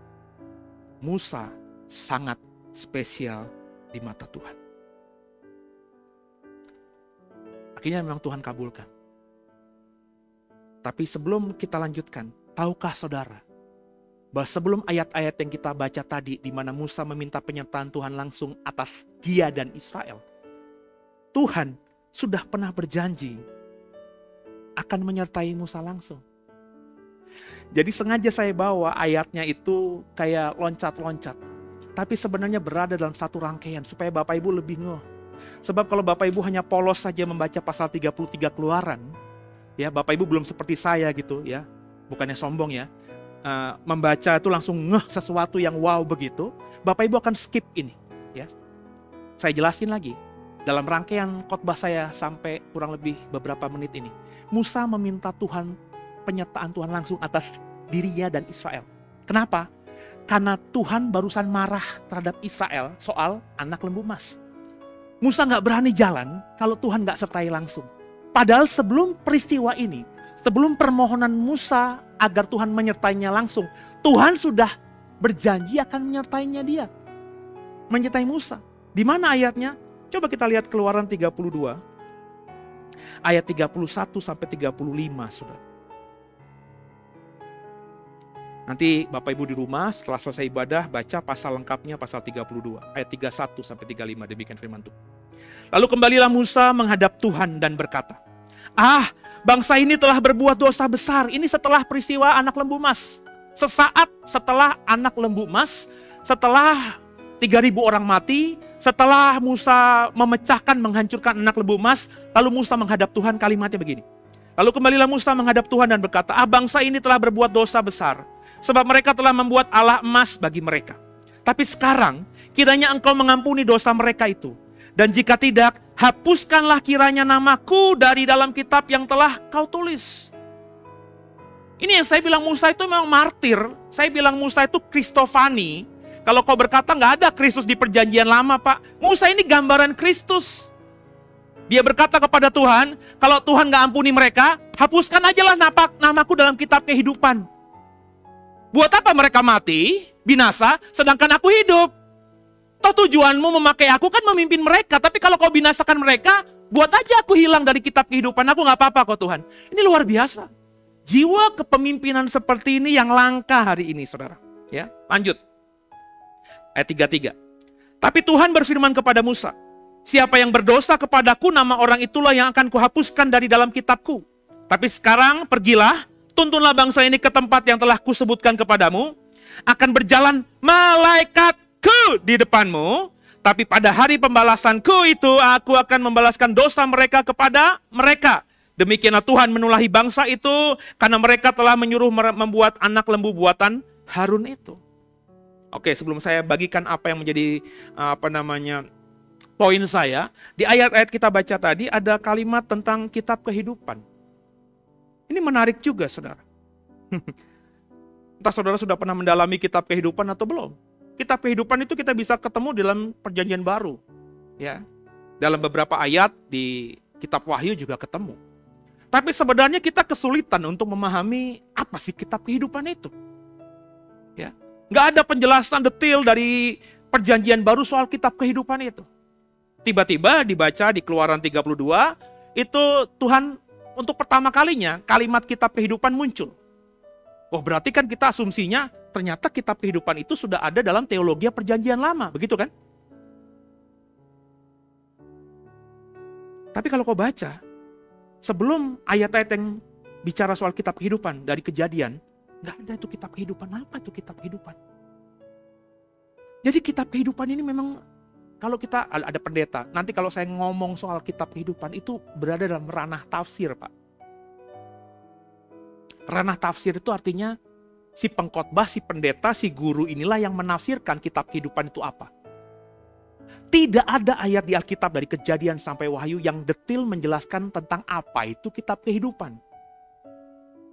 Musa sangat spesial di mata Tuhan. Akhirnya memang Tuhan kabulkan. Tapi sebelum kita lanjutkan, tahukah saudara bahwa sebelum ayat-ayat yang kita baca tadi di mana Musa meminta penyertaan Tuhan langsung atas dia dan Israel, Tuhan sudah pernah berjanji akan menyertai Musa langsung. Jadi sengaja saya bawa ayatnya itu kayak loncat-loncat. Tapi sebenarnya berada dalam satu rangkaian supaya Bapak Ibu lebih ngeh. Sebab kalau Bapak Ibu hanya polos saja membaca pasal 33 Keluaran, ya Bapak Ibu belum seperti saya gitu ya. Bukannya sombong ya. Membaca itu langsung ngeh sesuatu yang wow begitu, Bapak Ibu akan skip ini ya. Saya jelasin lagi. Dalam rangkaian khotbah saya sampai kurang lebih beberapa menit ini. Musa meminta Tuhan penyertaan Tuhan langsung atas dirinya dan Israel. Kenapa? Karena Tuhan barusan marah terhadap Israel soal anak lembu emas. Musa gak berani jalan kalau Tuhan gak sertai langsung. Padahal sebelum peristiwa ini, sebelum permohonan Musa agar Tuhan menyertainya langsung, Tuhan sudah berjanji akan menyertainya dia. Menyertai Musa. Di mana ayatnya? Coba kita lihat Keluaran 32. Ayat 31 sampai 35, saudara. Nanti Bapak Ibu di rumah setelah selesai ibadah baca pasal lengkapnya pasal 32 ayat 31 sampai 35 demikian firman Tuhan. Lalu kembalilah Musa menghadap Tuhan dan berkata, bangsa ini telah berbuat dosa besar. Ini setelah peristiwa anak lembu emas. Sesaat setelah anak lembu emas, setelah 3.000 orang mati, setelah Musa memecahkan, menghancurkan anak lembu emas, lalu Musa menghadap Tuhan, kalimatnya begini. Lalu kembalilah Musa menghadap Tuhan dan berkata, bangsa ini telah berbuat dosa besar. Sebab mereka telah membuat Allah emas bagi mereka. Tapi sekarang kiranya engkau mengampuni dosa mereka itu. Dan jika tidak, hapuskanlah kiranya namaku dari dalam kitab yang telah kau tulis. Ini yang saya bilang Musa itu memang martir. Saya bilang Musa itu Kristofani. Kalau kau berkata nggak ada Kristus di perjanjian lama Pak. Musa ini gambaran Kristus. Dia berkata kepada Tuhan, kalau Tuhan nggak ampuni mereka, hapuskan ajalah namaku dalam kitab kehidupan. Buat apa mereka mati, binasa, sedangkan aku hidup? Toh tujuanmu memakai aku kan memimpin mereka. Tapi kalau kau binasakan mereka, buat aja aku hilang dari kitab kehidupan. Aku gak apa-apa kok Tuhan. Ini luar biasa. Jiwa kepemimpinan seperti ini yang langka hari ini saudara. Ya, lanjut. Ayat 33. Tapi Tuhan berfirman kepada Musa, siapa yang berdosa kepadaku, nama orang itulah yang akan kuhapuskan dari dalam kitabku. Tapi sekarang pergilah, tuntunlah bangsa ini ke tempat yang telah kusebutkan kepadamu. Akan berjalan malaikatku di depanmu. Tapi pada hari pembalasanku itu aku akan membalaskan dosa mereka kepada mereka. Demikianlah Tuhan menulahi bangsa itu karena mereka telah menyuruh membuat anak lembu buatan Harun itu. Oke, sebelum saya bagikan apa yang menjadi poin saya, di ayat-ayat kita baca tadi ada kalimat tentang kitab kehidupan. Ini menarik juga, saudara. Entah saudara sudah pernah mendalami kitab kehidupan atau belum. Kitab kehidupan itu kita bisa ketemu dalam perjanjian baru. Ya, dalam beberapa ayat di kitab Wahyu juga ketemu. Tapi sebenarnya kita kesulitan untuk memahami apa sih kitab kehidupan itu. Ya, nggak ada penjelasan detail dari perjanjian baru soal kitab kehidupan itu. Tiba-tiba dibaca di Keluaran 32, itu Tuhan untuk pertama kalinya kalimat kitab kehidupan muncul. Oh, berarti kan kita asumsinya ternyata kitab kehidupan itu sudah ada dalam teologi perjanjian lama, begitu kan? Tapi kalau kau baca, sebelum ayat-ayat yang bicara soal kitab kehidupan dari Kejadian, nggak ada itu kitab kehidupan. Apa itu kitab kehidupan? Jadi kitab kehidupan ini memang, kalau kita ada pendeta, nanti kalau saya ngomong soal kitab kehidupan itu berada dalam ranah tafsir, Pak. Ranah tafsir itu artinya si pengkhotbah, si pendeta, si guru inilah yang menafsirkan kitab kehidupan itu apa. Tidak ada ayat di Alkitab dari Kejadian sampai Wahyu yang detail menjelaskan tentang apa itu kitab kehidupan.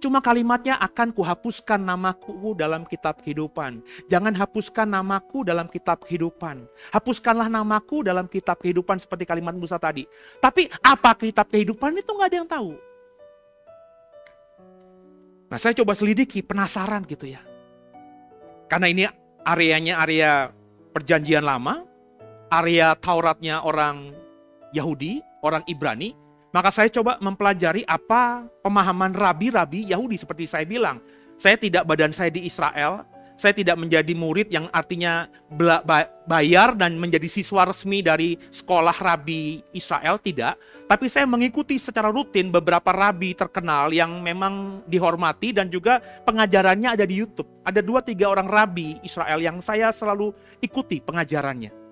Cuma kalimatnya, akan kuhapuskan namaku dalam kitab kehidupan. Jangan hapuskan namaku dalam kitab kehidupan. Hapuskanlah namaku dalam kitab kehidupan seperti kalimat Musa tadi. Tapi apa kitab kehidupan itu nggak ada yang tahu. Nah, saya coba selidiki, penasaran gitu ya. Karena ini areanya area perjanjian lama, area Tauratnya orang Yahudi, orang Ibrani. Maka saya coba mempelajari apa pemahaman rabi-rabi Yahudi. Seperti saya bilang, saya tidak badan saya di Israel, saya tidak menjadi murid yang artinya bayar dan menjadi siswa resmi dari sekolah rabi Israel, tidak. Tapi saya mengikuti secara rutin beberapa rabi terkenal yang memang dihormati dan juga pengajarannya ada di YouTube. Ada 2-3 orang rabi Israel yang saya selalu ikuti pengajarannya.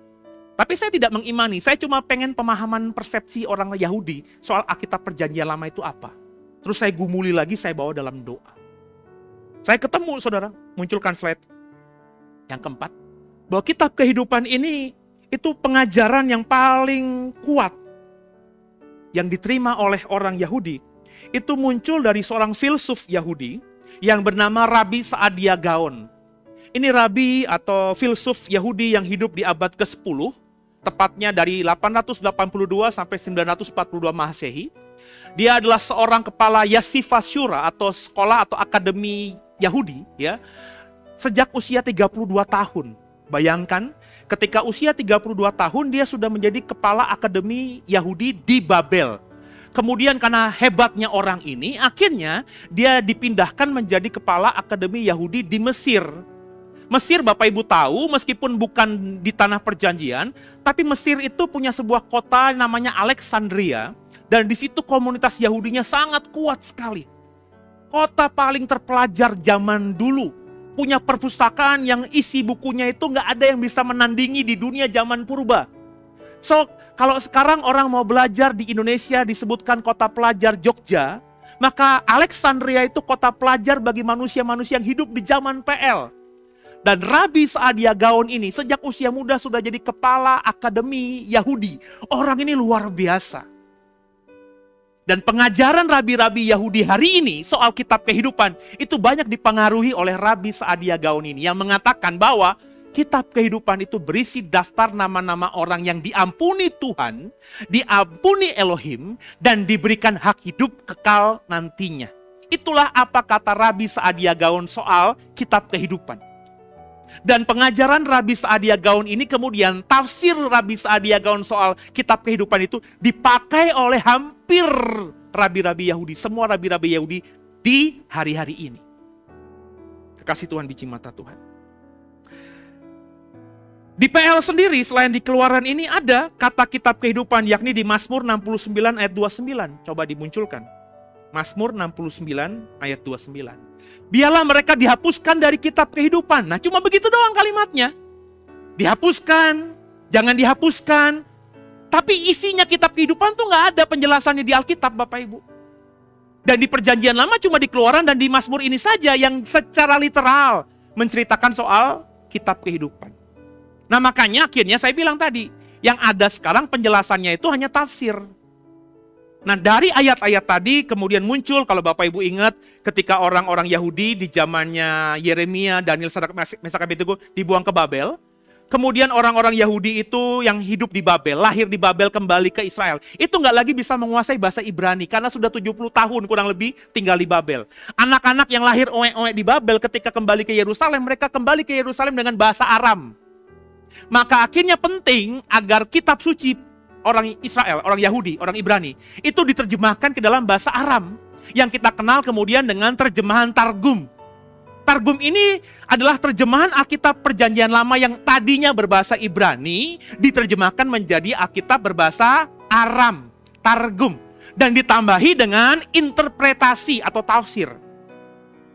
Tapi saya tidak mengimani, saya cuma pengen pemahaman persepsi orang Yahudi soal Alkitab Perjanjian Lama itu apa. Terus saya gumuli lagi, saya bawa dalam doa. Saya ketemu, saudara, munculkan slide yang keempat, bahwa kitab kehidupan ini itu pengajaran yang paling kuat yang diterima oleh orang Yahudi. Itu muncul dari seorang filsuf Yahudi yang bernama Rabbi Saadia Gaon. Ini rabi atau filsuf Yahudi yang hidup di abad ke-10, tepatnya dari 882 sampai 942 Masehi. Dia adalah seorang kepala Yeshiva Shura atau sekolah atau akademi Yahudi ya. Sejak usia 32 tahun. Bayangkan, ketika usia 32 tahun dia sudah menjadi kepala akademi Yahudi di Babel. Kemudian karena hebatnya orang ini, akhirnya dia dipindahkan menjadi kepala akademi Yahudi di Mesir. Mesir, Bapak Ibu tahu, meskipun bukan di tanah perjanjian, tapi Mesir itu punya sebuah kota namanya Alexandria, dan di situ komunitas Yahudinya sangat kuat sekali. Kota paling terpelajar zaman dulu, punya perpustakaan yang isi bukunya itu nggak ada yang bisa menandingi di dunia zaman purba. So, kalau sekarang orang mau belajar di Indonesia disebutkan kota pelajar Jogja, maka Alexandria itu kota pelajar bagi manusia-manusia yang hidup di zaman PL. Dan Rabbi Saadia Gaon ini sejak usia muda sudah jadi kepala akademi Yahudi. Orang ini luar biasa. Dan pengajaran rabi-rabi Yahudi hari ini soal kitab kehidupan itu banyak dipengaruhi oleh Rabbi Saadia Gaon ini. Yang mengatakan bahwa kitab kehidupan itu berisi daftar nama-nama orang yang diampuni Tuhan, diampuni Elohim, dan diberikan hak hidup kekal nantinya. Itulah apa kata Rabbi Saadia Gaon soal kitab kehidupan. Dan pengajaran Rabbi Saadia Gaon ini kemudian tafsir Rabbi Saadia Gaon soal kitab kehidupan itu dipakai oleh hampir rabi-rabi Yahudi. Semua rabi-rabi Yahudi di hari-hari ini. Kekasih Tuhan, biji mata Tuhan. Di PL sendiri selain di Keluaran ini ada kata kitab kehidupan, yakni di Mazmur 69 ayat 29. Coba dimunculkan. Mazmur 69 ayat 29. Biarlah mereka dihapuskan dari kitab kehidupan. Nah, cuma begitu doang kalimatnya. Dihapuskan, jangan dihapuskan. Tapi isinya kitab kehidupan tuh nggak ada penjelasannya di Alkitab, Bapak Ibu. Dan di Perjanjian Lama cuma di Keluaran dan di Mazmur ini saja yang secara literal menceritakan soal kitab kehidupan. Nah, makanya akhirnya saya bilang tadi, yang ada sekarang penjelasannya itu hanya tafsir. Nah, dari ayat-ayat tadi kemudian muncul, kalau Bapak Ibu ingat, ketika orang-orang Yahudi di zamannya Yeremia, Daniel, Sadrak, Mesak, Abednego dibuang ke Babel. Kemudian orang-orang Yahudi itu yang hidup di Babel, lahir di Babel, kembali ke Israel. Itu nggak lagi bisa menguasai bahasa Ibrani karena sudah 70 tahun kurang lebih tinggal di Babel. Anak-anak yang lahir oe-oe di Babel ketika kembali ke Yerusalem, mereka kembali ke Yerusalem dengan bahasa Aram. Maka akhirnya penting agar kitab suci orang Israel, orang Yahudi, orang Ibrani, itu diterjemahkan ke dalam bahasa Aram. Yang kita kenal kemudian dengan terjemahan Targum. Targum ini adalah terjemahan Alkitab Perjanjian Lama yang tadinya berbahasa Ibrani, diterjemahkan menjadi Alkitab berbahasa Aram, Targum. Dan ditambahi dengan interpretasi atau tafsir.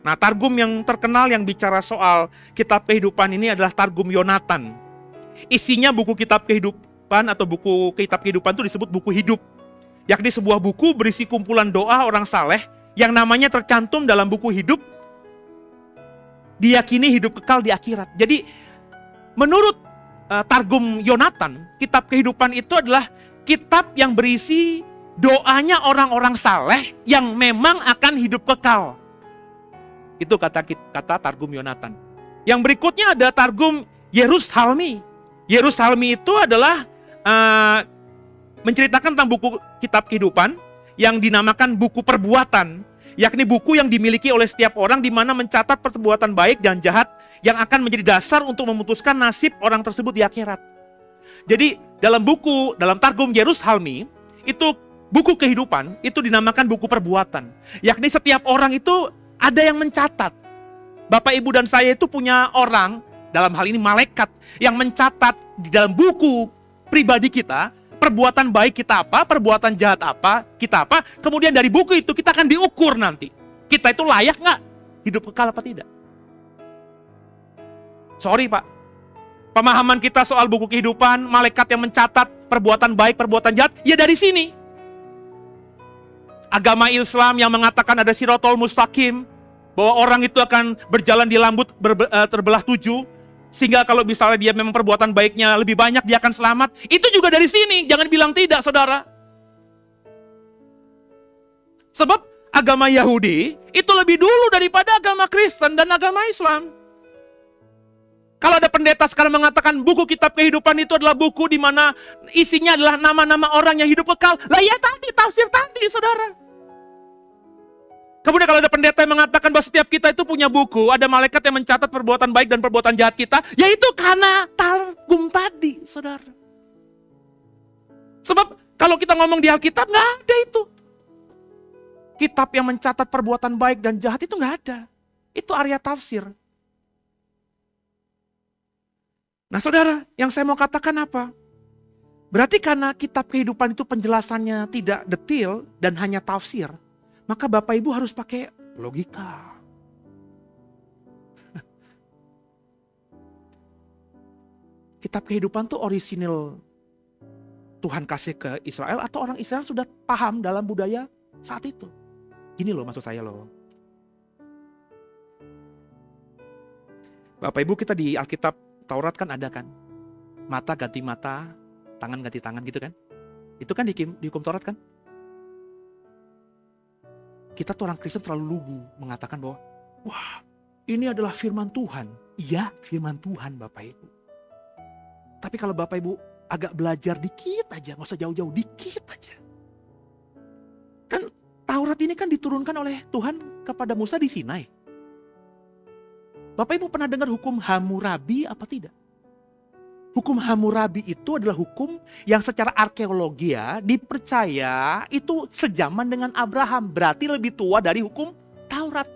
Nah, Targum yang terkenal yang bicara soal kitab kehidupan ini adalah Targum Yonatan. Isinya buku kitab kehidupan atau buku kitab kehidupan itu disebut buku hidup, yakni sebuah buku berisi kumpulan doa orang saleh yang namanya tercantum dalam buku hidup diyakini hidup kekal di akhirat. Jadi menurut Targum Yonatan, kitab kehidupan itu adalah kitab yang berisi doanya orang-orang saleh yang memang akan hidup kekal. Itu kata Targum Yonatan. Yang berikutnya ada Targum Yerusalmi. Yerusalmi itu adalah menceritakan tentang buku kitab kehidupan yang dinamakan buku perbuatan, yakni buku yang dimiliki oleh setiap orang di mana mencatat perbuatan baik dan jahat yang akan menjadi dasar untuk memutuskan nasib orang tersebut di akhirat. Jadi dalam Targum Yerusalmi, itu buku kehidupan, itu dinamakan buku perbuatan. Yakni setiap orang itu ada yang mencatat. Bapak, Ibu, dan saya itu punya orang, dalam hal ini malaikat, yang mencatat di dalam buku pribadi kita, perbuatan baik kita apa, perbuatan jahat apa, kita apa. Kemudian dari buku itu kita akan diukur nanti. Kita itu layak nggak hidup kekal apa tidak? Sorry Pak, pemahaman kita soal buku kehidupan, malaikat yang mencatat perbuatan baik, perbuatan jahat, ya dari sini. Agama Islam yang mengatakan ada Siratul Mustaqim, bahwa orang itu akan berjalan di lambut terbelah 7, sehingga kalau misalnya dia memang perbuatan baiknya lebih banyak, dia akan selamat. Itu juga dari sini, jangan bilang tidak, saudara. Sebab agama Yahudi itu lebih dulu daripada agama Kristen dan agama Islam. Kalau ada pendeta sekarang mengatakan buku kitab kehidupan itu adalah buku di mana isinya adalah nama-nama orang yang hidup kekal. Lah ya tadi, tafsir tadi, saudara. Kemudian kalau ada pendeta yang mengatakan bahwa setiap kita itu punya buku, ada malaikat yang mencatat perbuatan baik dan perbuatan jahat kita, yaitu karena Targum tadi, saudara. Sebab kalau kita ngomong di Alkitab, nggak ada itu. Kitab yang mencatat perbuatan baik dan jahat itu nggak ada. Itu area tafsir. Nah saudara, yang saya mau katakan apa? Berarti karena kitab kehidupan itu penjelasannya tidak detail dan hanya tafsir, maka Bapak Ibu harus pakai logika. Kitab kehidupan itu orisinil Tuhan kasih ke Israel atau orang Israel sudah paham dalam budaya saat itu. Gini loh maksud saya loh. Bapak Ibu, kita di Alkitab Taurat kan ada kan, mata ganti mata, tangan ganti tangan gitu kan. Itu kan di hukum Taurat kan. Kita tuh orang Kristen terlalu lugu mengatakan bahwa, wah ini adalah firman Tuhan. Iya firman Tuhan Bapak Ibu. Tapi kalau Bapak Ibu agak belajar dikit aja, gak usah jauh-jauh, dikit aja. Kan Taurat ini kan diturunkan oleh Tuhan kepada Musa di Sinai. Bapak Ibu pernah dengar hukum Hammurabi apa tidak? Hukum Hammurabi itu adalah hukum yang secara arkeologi ya dipercaya itu sejaman dengan Abraham. Berarti lebih tua dari hukum Taurat.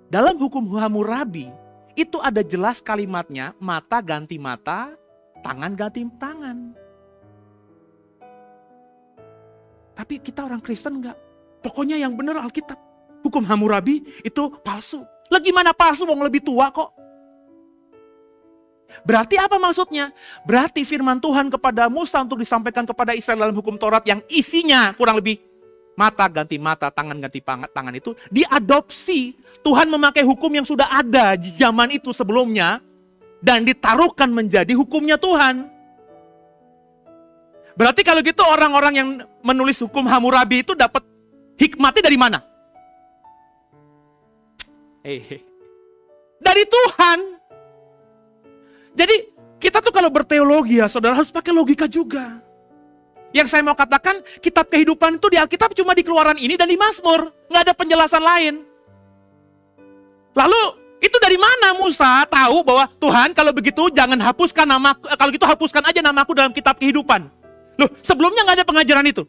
Dalam hukum Hammurabi itu ada jelas kalimatnya mata ganti mata, tangan ganti tangan. Tapi kita orang Kristen enggak. Pokoknya yang benar Alkitab. Hukum Hammurabi itu palsu. Lah gimana palsu, wong lebih tua kok. Berarti apa maksudnya? Berarti firman Tuhan kepada Musa untuk disampaikan kepada Israel dalam hukum Taurat yang isinya kurang lebih mata ganti mata, tangan ganti tangan itu diadopsi. Tuhan memakai hukum yang sudah ada di zaman itu sebelumnya dan ditaruhkan menjadi hukumnya Tuhan. Berarti kalau gitu orang-orang yang menulis hukum Hammurabi itu dapat hikmatnya dari mana? Dari Tuhan. Jadi kita tuh kalau berteologi ya saudara harus pakai logika juga. Yang saya mau katakan kitab kehidupan itu di Alkitab cuma di Keluaran ini dan di Mazmur. Nggak ada penjelasan lain. Lalu itu dari mana Musa tahu bahwa Tuhan kalau begitu jangan hapuskan namaku, kalau gitu hapuskan aja namaku dalam kitab kehidupan. Loh sebelumnya nggak ada pengajaran itu.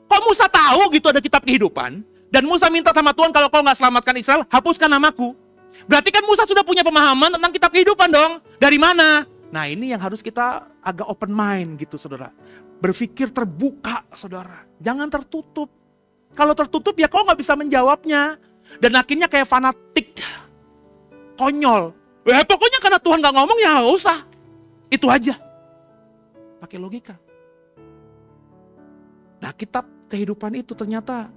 Kok Musa tahu gitu ada kitab kehidupan? Dan Musa minta sama Tuhan kalau kau nggak selamatkan Israel, hapuskan namaku. Berarti kan Musa sudah punya pemahaman tentang kitab kehidupan dong. Dari mana? Nah ini yang harus kita agak open mind gitu saudara. Berpikir terbuka saudara. Jangan tertutup. Kalau tertutup ya kau nggak bisa menjawabnya. Dan akhirnya kayak fanatik. Konyol. Pokoknya karena Tuhan nggak ngomong ya nggak usah. Itu aja. Pakai logika. Nah kitab kehidupan itu ternyata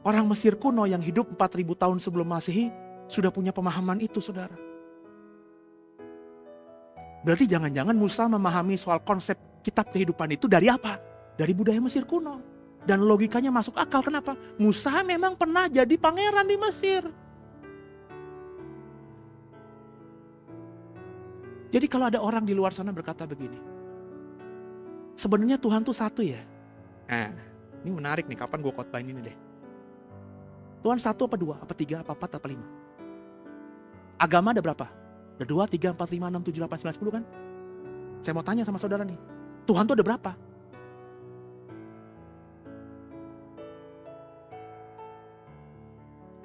orang Mesir kuno yang hidup 4000 tahun sebelum Masehi sudah punya pemahaman itu, saudara. Berarti jangan-jangan Musa memahami soal konsep kitab kehidupan itu dari apa? Dari budaya Mesir kuno. Dan logikanya masuk akal. Kenapa? Musa memang pernah jadi pangeran di Mesir. Jadi kalau ada orang di luar sana berkata begini, sebenarnya Tuhan tuh satu ya. Nah, ini menarik nih, kapan gue khotbahin ini deh. Tuhan satu apa dua, apa tiga, apa empat, apa lima? Agama ada berapa? Ada 2, 3, 4, 5, 6, 7, 8, 9, 10 kan? Saya mau tanya sama saudara nih, Tuhan tuh ada berapa?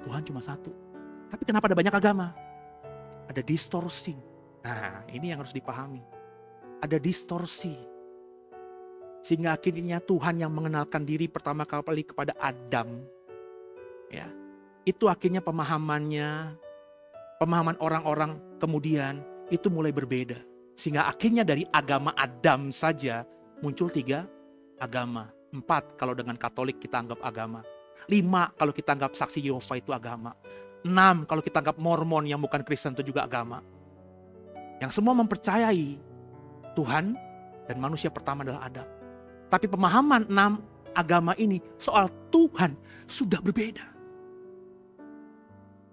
Tuhan cuma satu. Tapi kenapa ada banyak agama? Ada distorsi. Nah, ini yang harus dipahami. Ada distorsi. Sehingga akhirnya Tuhan yang mengenalkan diri pertama kali kepada Adam. Ya, itu akhirnya pemahaman orang-orang kemudian itu mulai berbeda. Sehingga akhirnya dari agama Adam saja muncul 3 agama. 4 kalau dengan Katolik kita anggap agama. 5 kalau kita anggap Saksi Yehova itu agama. 6 kalau kita anggap Mormon yang bukan Kristen itu juga agama. Yang semua mempercayai Tuhan dan manusia pertama adalah Adam. Tapi pemahaman 6 agama ini soal Tuhan sudah berbeda.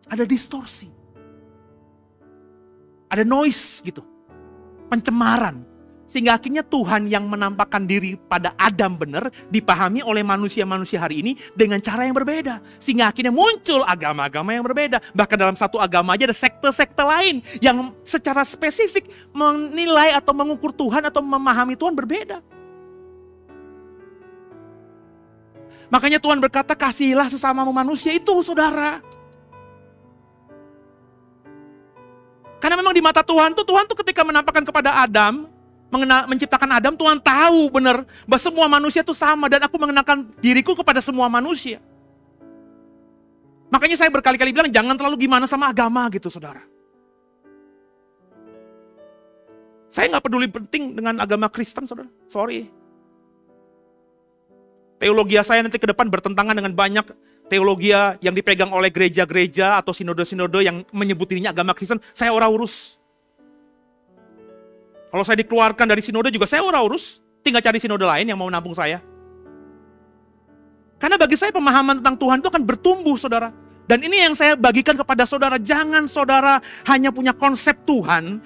Ada distorsi. Ada noise gitu. Pencemaran. Sehingga akhirnya Tuhan yang menampakkan diri pada Adam benar dipahami oleh manusia-manusia hari ini dengan cara yang berbeda. Sehingga akhirnya muncul agama-agama yang berbeda. Bahkan dalam satu agama aja ada sekte-sekte lain yang secara spesifik menilai atau mengukur Tuhan atau memahami Tuhan berbeda. Makanya Tuhan berkata, kasihilah sesamamu manusia itu, saudara. Karena memang di mata Tuhan tuh ketika menampakkan kepada Adam, menciptakan Adam, Tuhan tahu benar bahwa semua manusia itu sama dan aku mengenalkan diriku kepada semua manusia. Makanya saya berkali-kali bilang jangan terlalu gimana sama agama gitu, saudara. Saya nggak peduli penting dengan agama Kristen, saudara. Sorry. Teologi saya nanti ke depan bertentangan dengan banyak teologi yang dipegang oleh gereja-gereja atau sinode-sinode yang menyebut dirinya agama Kristen. Saya ora urus. Kalau saya dikeluarkan dari sinode juga saya ora urus. Tinggal cari sinode lain yang mau nampung saya. Karena bagi saya pemahaman tentang Tuhan itu akan bertumbuh, saudara. Dan ini yang saya bagikan kepada saudara. Jangan saudara hanya punya konsep Tuhan.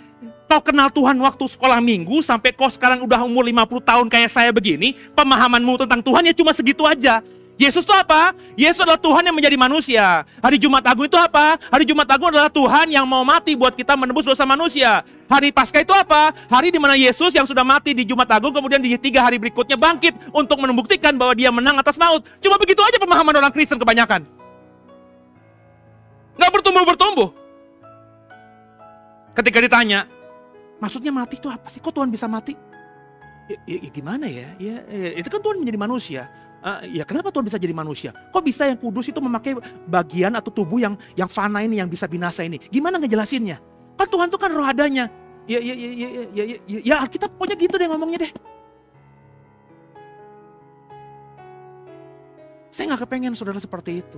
Kau kenal Tuhan waktu sekolah minggu sampai kau sekarang udah umur 50 tahun kayak saya begini. Pemahamanmu tentang Tuhan ya cuma segitu aja. Yesus itu apa? Yesus adalah Tuhan yang menjadi manusia. Hari Jumat Agung itu apa? Hari Jumat Agung adalah Tuhan yang mau mati buat kita menebus dosa manusia. Hari Paskah itu apa? Hari di mana Yesus yang sudah mati di Jumat Agung kemudian di 3 hari berikutnya bangkit untuk membuktikan bahwa dia menang atas maut. Cuma begitu aja pemahaman orang Kristen kebanyakan. Nggak bertumbuh-bertumbuh. Ketika ditanya, maksudnya mati itu apa sih? Kok Tuhan bisa mati? Ya gimana ya? Itu kan Tuhan menjadi manusia. Ya kenapa Tuhan bisa jadi manusia? Kok bisa yang kudus itu memakai bagian atau tubuh yang fana ini, yang bisa binasa ini? Gimana ngejelasinnya? Kan Tuhan itu kan roh adanya. Ya Alkitab pokoknya gitu deh ngomongnya deh. Saya gak kepengen saudara seperti itu.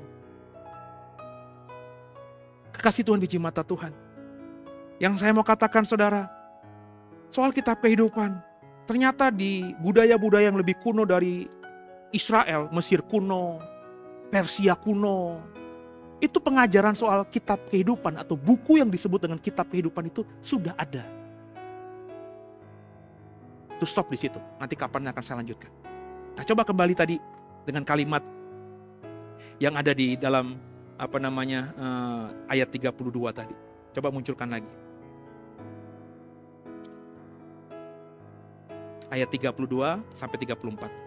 Kekasih Tuhan, biji mata Tuhan. Yang saya mau katakan saudara, soal kitab kehidupan, ternyata di budaya-budaya yang lebih kuno dari Israel, Mesir kuno, Persia kuno, itu pengajaran soal kitab kehidupan atau buku yang disebut dengan kitab kehidupan itu sudah ada. Itu stop di situ. Nanti kapan akan saya lanjutkan. Nah, coba kembali tadi dengan kalimat yang ada di dalam ayat 32 tadi. Coba munculkan lagi. Ayat 32 sampai 34.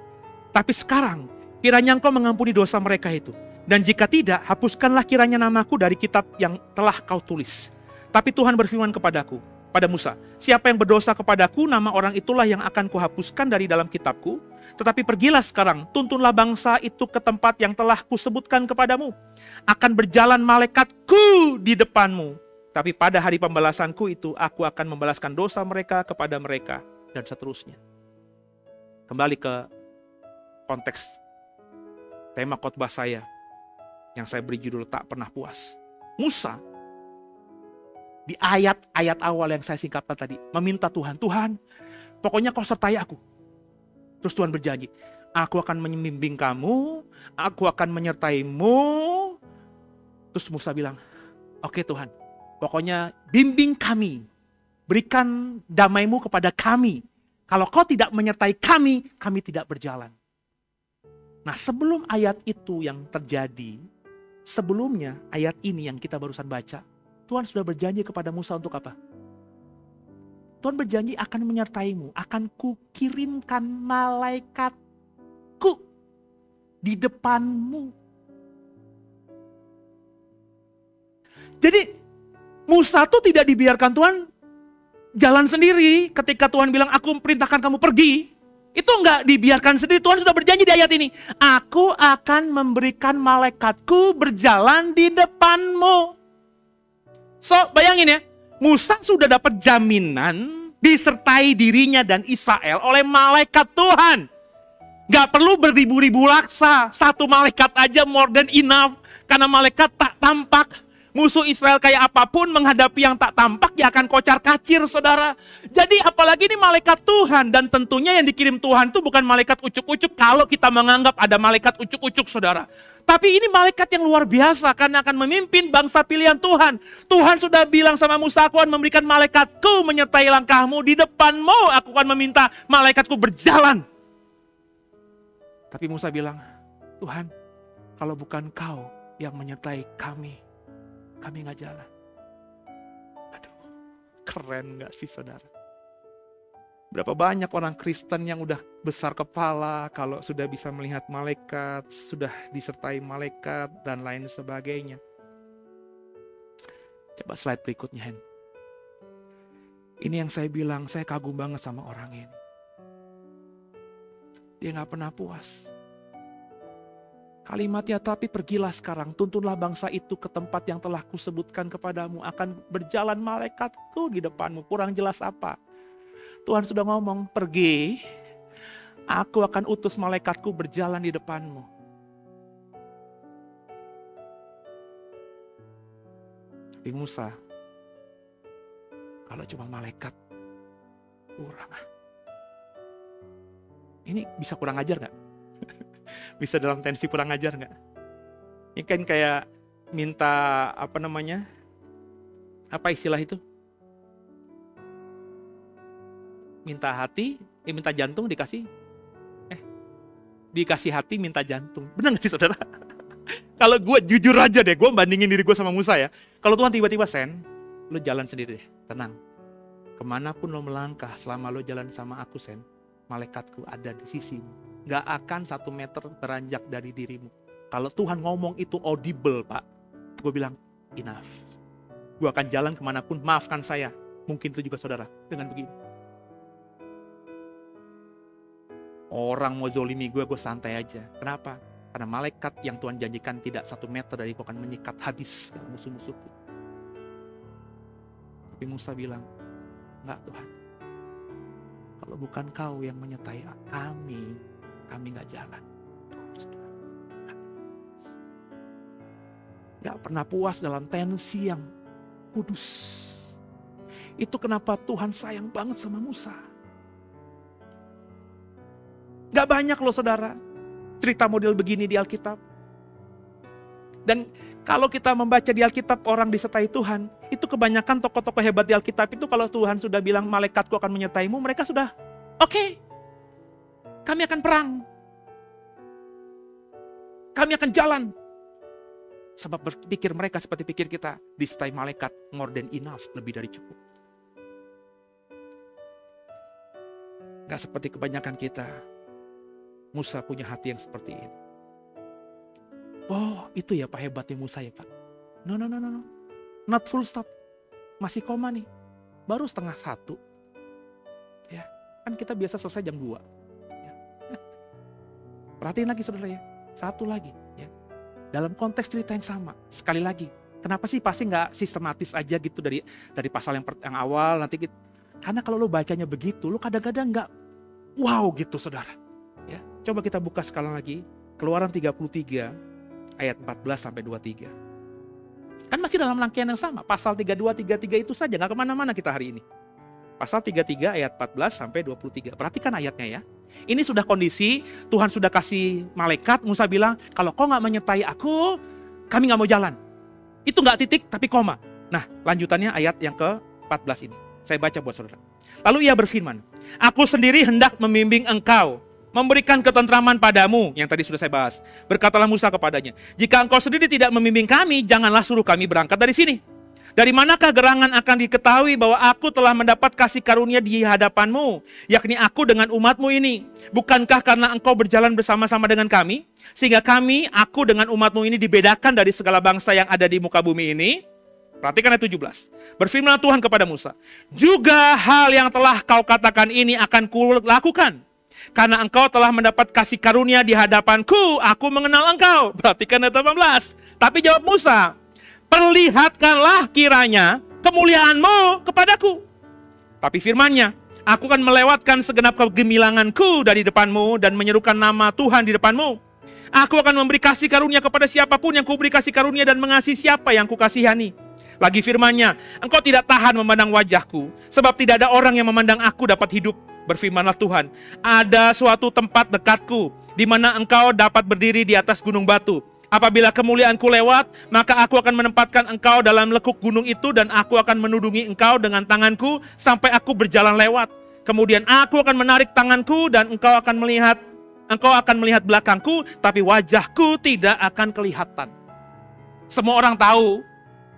Tapi sekarang, kiranya engkau mengampuni dosa mereka itu. Dan jika tidak, hapuskanlah kiranya namaku dari kitab yang telah kau tulis. Tapi Tuhan berfirman kepadaku, pada Musa, siapa yang berdosa kepadaku, nama orang itulah yang akan kuhapuskan dari dalam kitabku. Tetapi pergilah sekarang, tuntunlah bangsa itu ke tempat yang telah kusebutkan kepadamu. Akan berjalan malaikatku di depanmu. Tapi pada hari pembalasanku itu, aku akan membalaskan dosa mereka kepada mereka. Dan seterusnya. Kembali ke konteks tema khotbah saya yang saya beri judul tak pernah puas. Musa Di ayat-ayat awal yang saya singkapkan tadi. Meminta Tuhan, Tuhan pokoknya kau sertai aku. Terus Tuhan berjanji, aku akan membimbing kamu, aku akan menyertaimu. Terus Musa bilang, oke Tuhan, pokoknya bimbing kami, berikan damai-Mu kepada kami. Kalau kau tidak menyertai kami, kami tidak berjalan. Nah sebelum ayat itu yang terjadi, sebelumnya ayat ini yang kita barusan baca, Tuhan sudah berjanji kepada Musa untuk apa? Tuhan berjanji akan menyertaimu, akan kukirimkan malaikatku di depanmu. Jadi Musa tuh tidak dibiarkan Tuhan jalan sendiri ketika Tuhan bilang aku perintahkan kamu pergi. Itu enggak dibiarkan sendiri, Tuhan sudah berjanji di ayat ini. Aku akan memberikan malaikatku berjalan di depanmu. So bayangin ya, Musa sudah dapat jaminan disertai dirinya dan Israel oleh malaikat Tuhan. Gak perlu beribu-ribu laksa, satu malaikat aja more than enough. Karena malaikat tak tampak. Musuh Israel kayak apapun menghadapi yang tak tampak, dia akan kocar-kacir saudara. Jadi apalagi ini malaikat Tuhan. Dan tentunya yang dikirim Tuhan itu bukan malaikat ucuk-ucuk kalau kita menganggap ada malaikat ucuk-ucuk saudara. Tapi ini malaikat yang luar biasa karena akan memimpin bangsa pilihan Tuhan. Tuhan sudah bilang sama Musa, aku akan memberikan malaikatku menyertai langkahmu. Di depanmu aku akan meminta malaikatku berjalan. Tapi Musa bilang, Tuhan kalau bukan kau yang menyertai kami gak jalan. Aduh, keren gak sih saudara? Berapa banyak orang Kristen yang udah besar kepala kalau sudah bisa melihat malaikat, sudah disertai malaikat dan lain sebagainya. Coba slide berikutnya, Hen. Ini yang saya bilang, saya kagum banget sama orang ini. Dia gak pernah puas. Kalimatnya, tapi pergilah sekarang, tuntunlah bangsa itu ke tempat yang telah kusebutkan kepadamu. Akan berjalan malaikatku di depanmu. Kurang jelas apa? Tuhan sudah ngomong, pergi. Aku akan utus malaikatku berjalan di depanmu. Tapi Musa, kalau cuma malaikat, kurang. Ini bisa kurang ajar gak? Bisa dalam tensi kurang ajar nggak? Ini kan kayak minta apa istilah itu? Minta hati, minta jantung dikasih. Dikasih hati minta jantung. Benar nggak sih saudara? Kalau gue jujur aja deh, gue bandingin diri gue sama Musa ya. Kalau Tuhan tiba-tiba lo jalan sendiri deh, tenang. Kemanapun lo melangkah selama lo jalan sama aku malaikatku ada di sisimu. Gak akan 1 meter beranjak dari dirimu. Kalau Tuhan ngomong itu audible Pak, gue bilang enough. Gue akan jalan kemanapun, maafkan saya. Mungkin itu juga saudara, dengan begini. Orang mau zolimi gue santai aja. Kenapa? Karena malaikat yang Tuhan janjikan tidak 1 meter dari gue akan menyikat habis musuh-musuhku. Tapi Musa bilang, enggak Tuhan. Kalau bukan kau yang menyertai kami gak jalan. Gak pernah puas dalam tensi yang kudus. Itu kenapa Tuhan sayang banget sama Musa. Gak banyak loh saudara cerita model begini di Alkitab. Dan kalau kita membaca di Alkitab orang disertai Tuhan, itu kebanyakan tokoh-tokoh hebat di Alkitab itu kalau Tuhan sudah bilang malaikatku akan menyertaimu, mereka sudah oke. Kami akan perang. Kami akan jalan. Sebab berpikir mereka seperti pikir kita, disertai malaikat more than enough, lebih dari cukup. Gak seperti kebanyakan kita. Musa punya hati yang seperti ini. Oh, itu ya Pak hebatnya Musa ya Pak. No. Not full stop. Masih koma nih. Baru 12:30. Ya, kan kita biasa selesai jam 2. Perhatiin lagi saudara ya, satu lagi ya. Dalam konteks cerita yang sama, sekali lagi. Kenapa sih pasti nggak sistematis aja gitu dari pasal yang awal nanti gitu. Karena kalau lo bacanya begitu, lo kadang-kadang nggak wow gitu saudara. Ya, coba kita buka sekali lagi, Keluaran 33 ayat 14 sampai 23. Kan masih dalam rangkaian yang sama. Pasal 32, 33 itu saja, nggak kemana-mana kita hari ini. Pasal 33 ayat 14 sampai 23. Perhatikan ayatnya ya. Ini sudah kondisi, Tuhan sudah kasih malaikat, Musa bilang, kalau kau nggak menyertai aku, kami nggak mau jalan. Itu nggak titik, tapi koma. Nah, lanjutannya ayat yang ke-14 ini. Saya baca buat saudara. Lalu ia berfirman, aku sendiri hendak membimbing engkau, memberikan ketentraman padamu, yang tadi sudah saya bahas. Berkatalah Musa kepadanya, jika engkau sendiri tidak membimbing kami, janganlah suruh kami berangkat dari sini. Dari manakah gerangan akan diketahui bahwa aku telah mendapat kasih karunia di hadapanmu, yakni aku dengan umatmu ini? Bukankah karena engkau berjalan bersama-sama dengan kami, sehingga aku dengan umatmu ini dibedakan dari segala bangsa yang ada di muka bumi ini? Perhatikan ayat 17. Berfirmanlah Tuhan kepada Musa, juga hal yang telah kau katakan ini akan kulakukan. Karena engkau telah mendapat kasih karunia di hadapanku, aku mengenal engkau. Perhatikan ayat 18. Tapi jawab Musa, perlihatkanlah kiranya kemuliaanmu kepadaku. Tapi firman-Nya, aku akan melewatkan segenap kegemilanganku dari depanmu dan menyerukan nama Tuhan di depanmu. Aku akan memberi kasih karunia kepada siapapun yang kuberi kasih karunia dan mengasihi siapa yang kukasihani. Lagi firman-Nya, engkau tidak tahan memandang wajahku, sebab tidak ada orang yang memandang aku dapat hidup. Berfirmanlah Tuhan, ada suatu tempat dekatku, di mana engkau dapat berdiri di atas gunung batu. Apabila kemuliaanku lewat, maka aku akan menempatkan engkau dalam lekuk gunung itu, dan aku akan menudungi engkau dengan tanganku, sampai aku berjalan lewat. Kemudian aku akan menarik tanganku, dan engkau akan melihat belakangku, tapi wajahku tidak akan kelihatan. Semua orang tahu,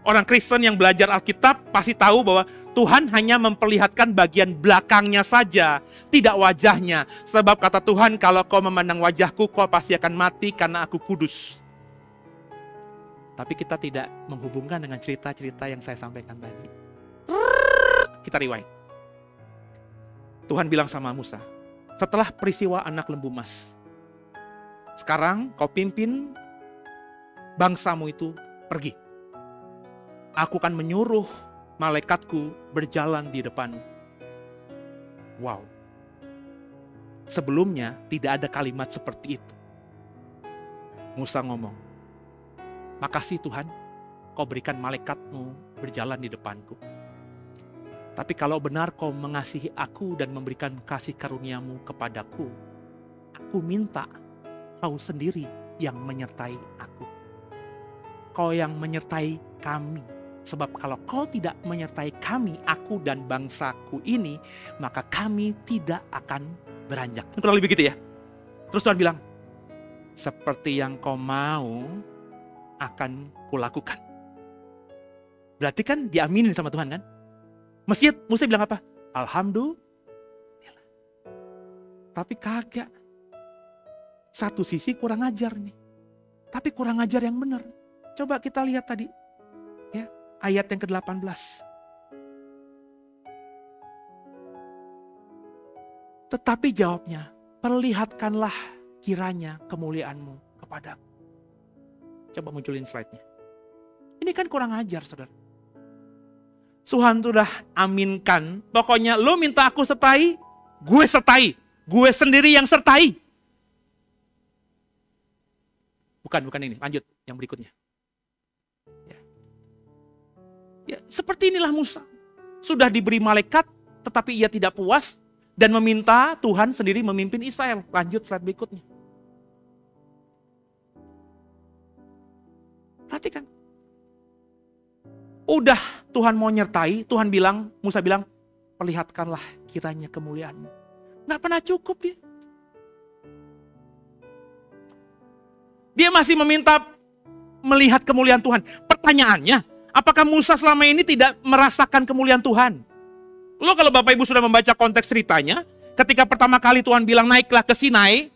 orang Kristen yang belajar Alkitab pasti tahu bahwa Tuhan hanya memperlihatkan bagian belakangnya saja, tidak wajahnya. Sebab kata Tuhan, kalau kau memandang wajahku, kau pasti akan mati karena aku kudus. Tapi kita tidak menghubungkan dengan cerita-cerita yang saya sampaikan tadi. Kita rewind. Tuhan bilang sama Musa, setelah peristiwa anak lembu emas, sekarang kau pimpin bangsamu itu pergi. Aku akan menyuruh malaikatku berjalan di depan. Wow. Sebelumnya tidak ada kalimat seperti itu. Musa ngomong, makasih Tuhan, kau berikan malaikatmu berjalan di depanku. Tapi kalau benar kau mengasihi aku dan memberikan kasih karuniamu kepadaku, aku minta kau sendiri yang menyertai aku. Kau yang menyertai kami. Sebab kalau kau tidak menyertai kami, aku dan bangsaku ini, maka kami tidak akan beranjak. Kurang lebih begitu ya. Terus Tuhan bilang, seperti yang kau mau akan kulakukan. Berarti kan diaminin sama Tuhan kan? Musa bilang apa? Alhamdulillah. Tapi kagak. Satu sisi kurang ajar nih. Tapi kurang ajar yang benar. Coba kita lihat tadi. Ya, ayat yang ke-18. Tetapi jawabnya, perlihatkanlah kiranya kemuliaanmu kepadaku. Coba munculin slide-nya. Ini kan kurang ajar, saudara. Tuhan sudah aminkan, pokoknya lo minta aku sertai, gue sertai. Gue sendiri yang sertai. Bukan ini, lanjut yang berikutnya. Ya, seperti inilah Musa. Sudah diberi malaikat, tetapi ia tidak puas dan meminta Tuhan sendiri memimpin Israel. Lanjut slide berikutnya. Perhatikan. Udah Tuhan mau nyertai, Musa bilang, perlihatkanlah kiranya kemuliaanmu. Nggak pernah cukup dia. Dia masih meminta melihat kemuliaan Tuhan. Pertanyaannya, apakah Musa selama ini tidak merasakan kemuliaan Tuhan? Lo kalau Bapak Ibu sudah membaca konteks ceritanya, ketika pertama kali Tuhan bilang naiklah ke Sinai,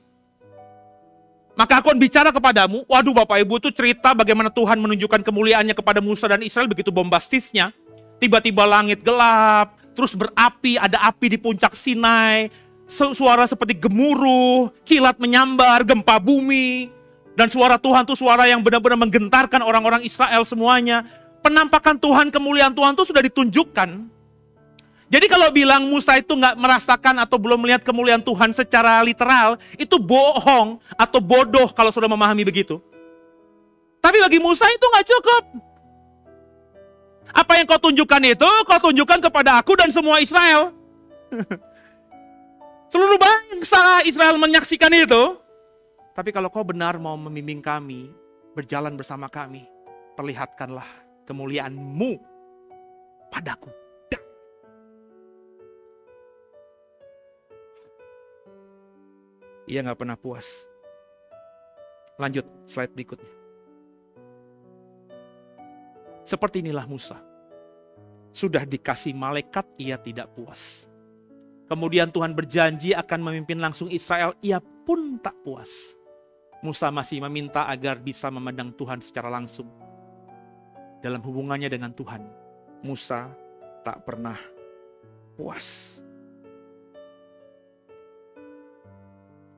maka aku akan bicara kepadamu. Waduh Bapak Ibu itu cerita bagaimana Tuhan menunjukkan kemuliaannya kepada Musa dan Israel begitu bombastisnya. Tiba-tiba langit gelap, terus berapi, ada api di puncak Sinai, suara seperti gemuruh, kilat menyambar, gempa bumi. Dan suara Tuhan itu suara yang benar-benar menggentarkan orang-orang Israel semuanya. Penampakan Tuhan, kemuliaan Tuhan itu sudah ditunjukkan. Jadi kalau bilang Musa itu nggak merasakan atau belum melihat kemuliaan Tuhan secara literal, itu bohong atau bodoh kalau sudah memahami begitu. Tapi bagi Musa itu nggak cukup. Apa yang kau tunjukkan itu, kau tunjukkan kepada aku dan semua Israel. Seluruh bangsa Israel menyaksikan itu. Tapi kalau kau benar mau membimbing kami, berjalan bersama kami, perlihatkanlah kemuliaan-Mu padaku. Ia gak pernah puas. Lanjut slide berikutnya. Seperti inilah Musa. Sudah dikasih malaikat, ia tidak puas. Kemudian Tuhan berjanji akan memimpin langsung Israel, ia pun tak puas. Musa masih meminta agar bisa memandang Tuhan secara langsung. Dalam hubungannya dengan Tuhan, Musa tak pernah puas.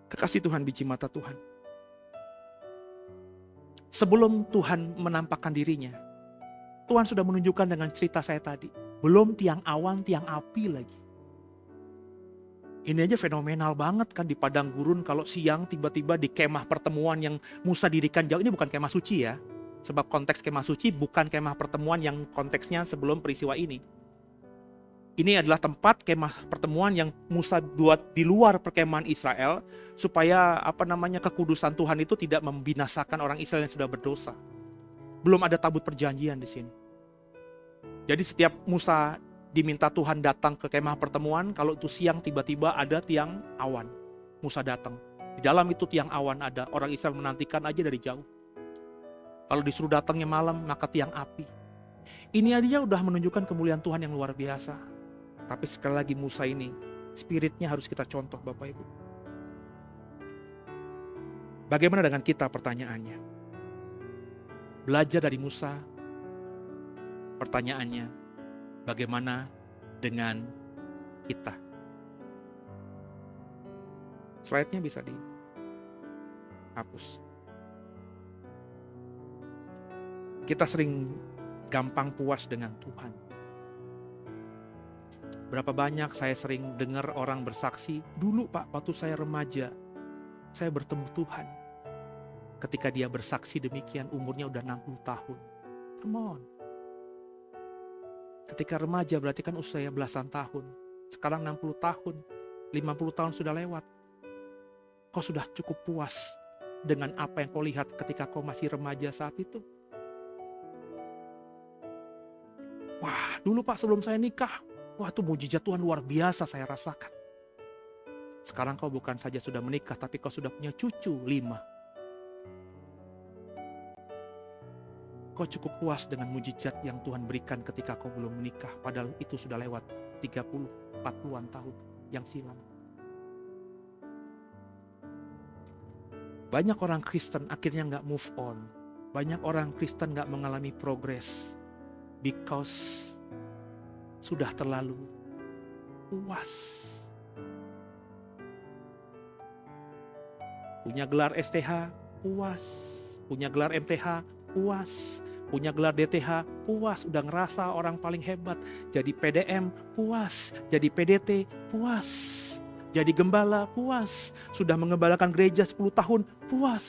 Kekasih Tuhan, biji mata Tuhan. Sebelum Tuhan menampakkan dirinya, Tuhan sudah menunjukkan dengan cerita saya tadi. Belum tiang awan, tiang api lagi. Ini aja fenomenal banget kan di padang gurun kalau siang tiba-tiba di kemah pertemuan yang Musa dirikan jauh. Ini bukan kemah suci ya. Sebab konteks kemah suci bukan kemah pertemuan yang konteksnya sebelum peristiwa ini. Ini adalah tempat kemah pertemuan yang Musa buat di luar perkemahan Israel supaya kekudusan Tuhan itu tidak membinasakan orang Israel yang sudah berdosa. Belum ada tabut perjanjian di sini. Jadi setiap Musa diminta Tuhan datang ke kemah pertemuan, kalau itu siang tiba-tiba ada tiang awan. Musa datang. Di dalam itu tiang awan ada, orang Israel menantikan aja dari jauh. Kalau disuruh datangnya malam, maka tiang api. Ini aja udah menunjukkan kemuliaan Tuhan yang luar biasa. Tapi sekali lagi Musa ini, spiritnya harus kita contoh Bapak Ibu. Bagaimana dengan kita pertanyaannya? Belajar dari Musa, pertanyaannya, bagaimana dengan kita? Slide-nya bisa dihapus. Kita sering gampang puas dengan Tuhan. Berapa banyak saya sering dengar orang bersaksi, dulu Pak, waktu saya remaja, saya bertemu Tuhan. Ketika dia bersaksi demikian, umurnya udah 60 tahun. Come on. Ketika remaja berarti kan usia belasan tahun. Sekarang 60 tahun, 50 tahun sudah lewat. Kau sudah cukup puas dengan apa yang kau lihat ketika kau masih remaja saat itu? Wah, dulu Pak sebelum saya nikah, wah itu mujizat Tuhan luar biasa saya rasakan. Sekarang kau bukan saja sudah menikah, tapi kau sudah punya cucu 5. Kau cukup puas dengan mujizat yang Tuhan berikan ketika kau belum menikah. Padahal itu sudah lewat 30, 40-an tahun yang silam. Banyak orang Kristen akhirnya gak move on. Banyak orang Kristen gak mengalami progres. Because sudah terlalu puas. Punya gelar STH, puas. Punya gelar MTH, puas. Punya gelar DTH, puas. Udah ngerasa orang paling hebat. Jadi PDM, puas. Jadi PDT, puas. Jadi gembala, puas. Sudah mengembalakan gereja 10 tahun, puas.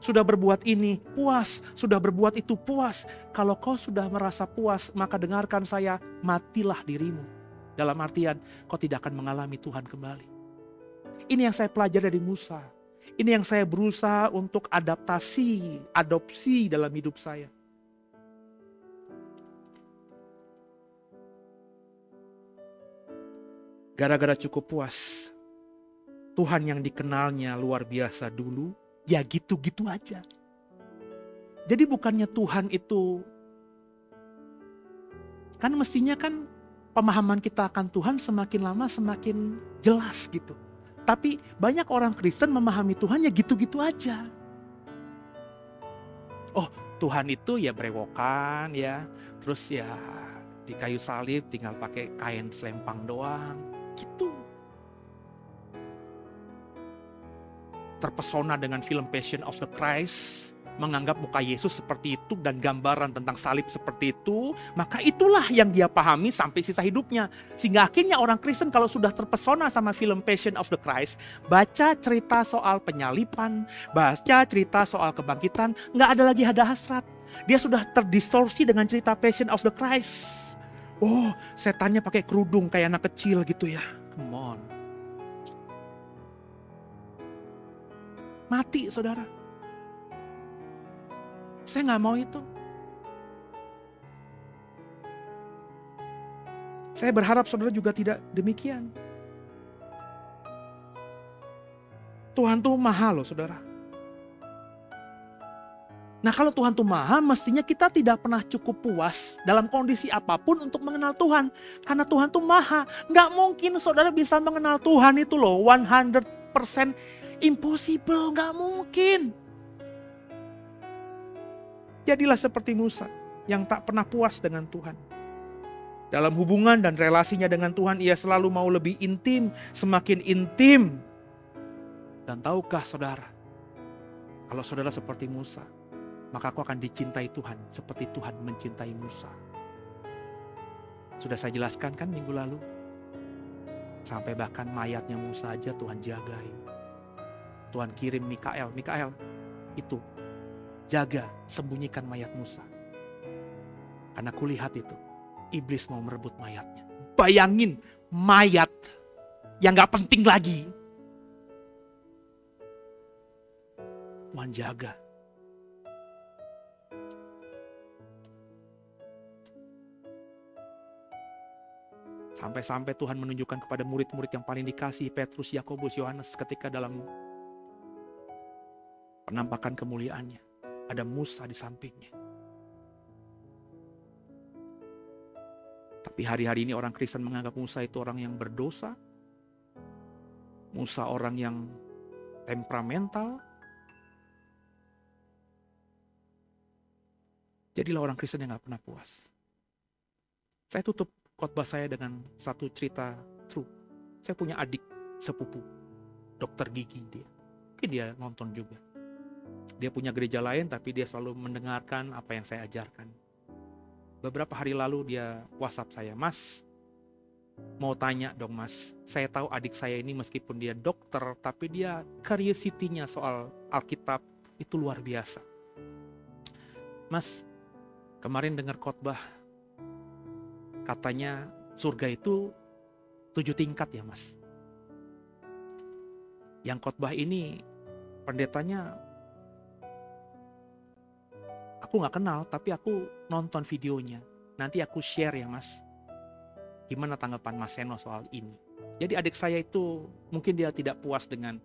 Sudah berbuat ini, puas. Sudah berbuat itu, puas. Kalau kau sudah merasa puas, maka dengarkan saya, matilah dirimu. Dalam artian, kau tidak akan mengalami Tuhan kembali. Ini yang saya pelajari dari Musa. Ini yang saya berusaha untuk adopsi dalam hidup saya. Gara-gara cukup puas, Tuhan yang dikenalnya luar biasa dulu, ya gitu-gitu aja. Jadi bukannya Tuhan itu, kan mestinya kan pemahaman kita akan Tuhan semakin lama semakin jelas gitu. Tapi banyak orang Kristen memahami Tuhan ya gitu-gitu aja. Oh, Tuhan itu ya brewokan ya, terus ya di kayu salib tinggal pakai kain selempang doang, gitu. Terpesona dengan film Passion of the Christ, menganggap muka Yesus seperti itu dan gambaran tentang salib seperti itu, maka itulah yang dia pahami sampai sisa hidupnya. Sehingga akhirnya orang Kristen kalau sudah terpesona sama film Passion of the Christ, baca cerita soal penyalipan, baca cerita soal kebangkitan, nggak ada lagi ada hasrat. Dia sudah terdistorsi dengan cerita Passion of the Christ. Oh, setannya pakai kerudung kayak anak kecil gitu ya. Come on. Mati saudara. Saya gak mau itu. Saya berharap saudara juga tidak demikian. Tuhan tuh maha loh saudara. Nah kalau Tuhan tuh maha, mestinya kita tidak pernah cukup puas dalam kondisi apapun untuk mengenal Tuhan. Karena Tuhan tuh maha. Gak mungkin saudara bisa mengenal Tuhan itu loh 100% impossible, gak mungkin. Jadilah seperti Musa yang tak pernah puas dengan Tuhan. Dalam hubungan dan relasinya dengan Tuhan, ia selalu mau lebih intim, semakin intim. Dan tahukah saudara, kalau saudara seperti Musa, maka aku akan dicintai Tuhan seperti Tuhan mencintai Musa. Sudah saya jelaskan kan minggu lalu? Sampai bahkan mayatnya Musa aja Tuhan jagai. Tuhan kirim Mikael, itu jaga, sembunyikan mayat Musa. Karena kulihat itu, iblis mau merebut mayatnya. Bayangin mayat yang gak penting lagi. Tuhan jaga. Sampai-sampai Tuhan menunjukkan kepada murid-murid yang paling dikasih, Petrus, Yakobus, Yohanes, ketika dalam penampakan kemuliaannya, ada Musa di sampingnya. Tapi hari-hari ini orang Kristen menganggap Musa itu orang yang berdosa. Musa orang yang temperamental. Jadilah orang Kristen yang gak pernah puas. Saya tutup khotbah saya dengan satu cerita true. Saya punya adik sepupu, dokter gigi dia. Mungkin dia nonton juga. Dia punya gereja lain tapi dia selalu mendengarkan apa yang saya ajarkan. Beberapa hari lalu dia WhatsApp saya, "Mas, mau tanya dong mas, saya tahu adik saya ini meskipun dia dokter, tapi dia curiosity-nya soal Alkitab itu luar biasa. Mas, kemarin dengar khotbah, katanya surga itu 7 tingkat ya mas. Yang khotbah ini pendetanya aku gak kenal, tapi aku nonton videonya. Nanti aku share ya mas. Gimana tanggapan Mas Seno soal ini?" Jadi adik saya itu mungkin dia tidak puas dengan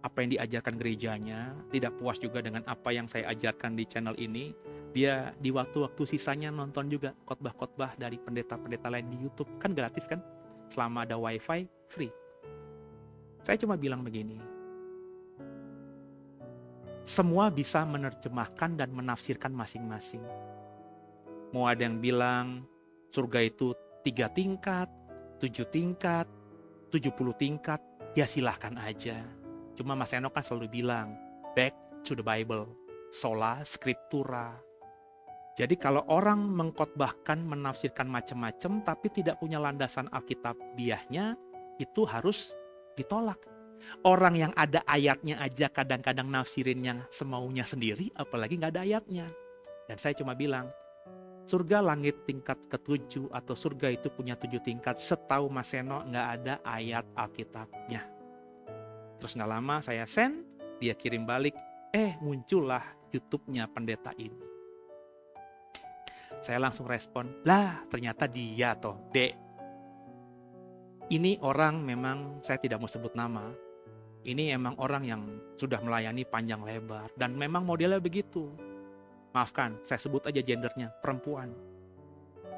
apa yang diajarkan gerejanya. Tidak puas juga dengan apa yang saya ajarkan di channel ini. Dia di waktu-waktu sisanya nonton juga khotbah-khotbah dari pendeta-pendeta lain di YouTube. Kan gratis kan? Selama ada wifi, free. Saya cuma bilang begini. Semua bisa menerjemahkan dan menafsirkan masing-masing. Mau ada yang bilang surga itu 3 tingkat, 7 tingkat, 70 tingkat, ya silahkan aja. Cuma Mas Eno kan selalu bilang, back to the Bible, sola scriptura. Jadi kalau orang mengkhotbahkan, menafsirkan macam-macam, tapi tidak punya landasan Alkitabiahnya, itu harus ditolak. Orang yang ada ayatnya aja kadang-kadang nafsirin yang semaunya sendiri, apalagi gak ada ayatnya. Dan saya cuma bilang, surga langit tingkat ke-7 atau surga itu punya 7 tingkat, setahu Mas Seno gak ada ayat Alkitabnya. Terus gak lama saya send, dia kirim balik, muncullah YouTube-nya pendeta ini. Saya langsung respon, lah ternyata dia toh, Dek. Ini orang memang saya tidak mau sebut nama. Ini emang orang yang sudah melayani panjang lebar. Dan memang modelnya begitu. Maafkan, saya sebut aja gendernya, perempuan.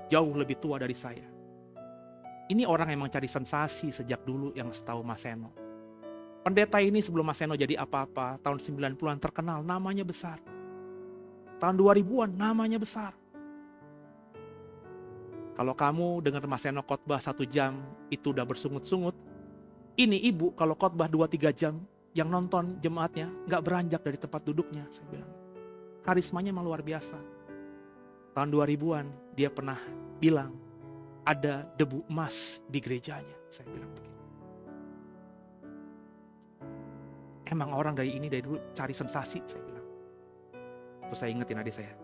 Jauh lebih tua dari saya. Ini orang emang cari sensasi sejak dulu yang setahu Mas Seno. Pendeta ini sebelum Mas Seno jadi apa-apa, tahun 90-an terkenal, namanya besar. Tahun 2000-an namanya besar. Kalau kamu dengar Mas Seno khotbah 1 jam, itu udah bersungut-sungut. Ini ibu kalau khotbah 2-3 jam, yang nonton jemaatnya gak beranjak dari tempat duduknya, saya bilang. Karismanya memang luar biasa. Tahun 2000-an dia pernah bilang, ada debu emas di gerejanya, saya bilang begitu. Emang orang dari dulu cari sensasi, saya bilang. Terus saya ingetin adik saya,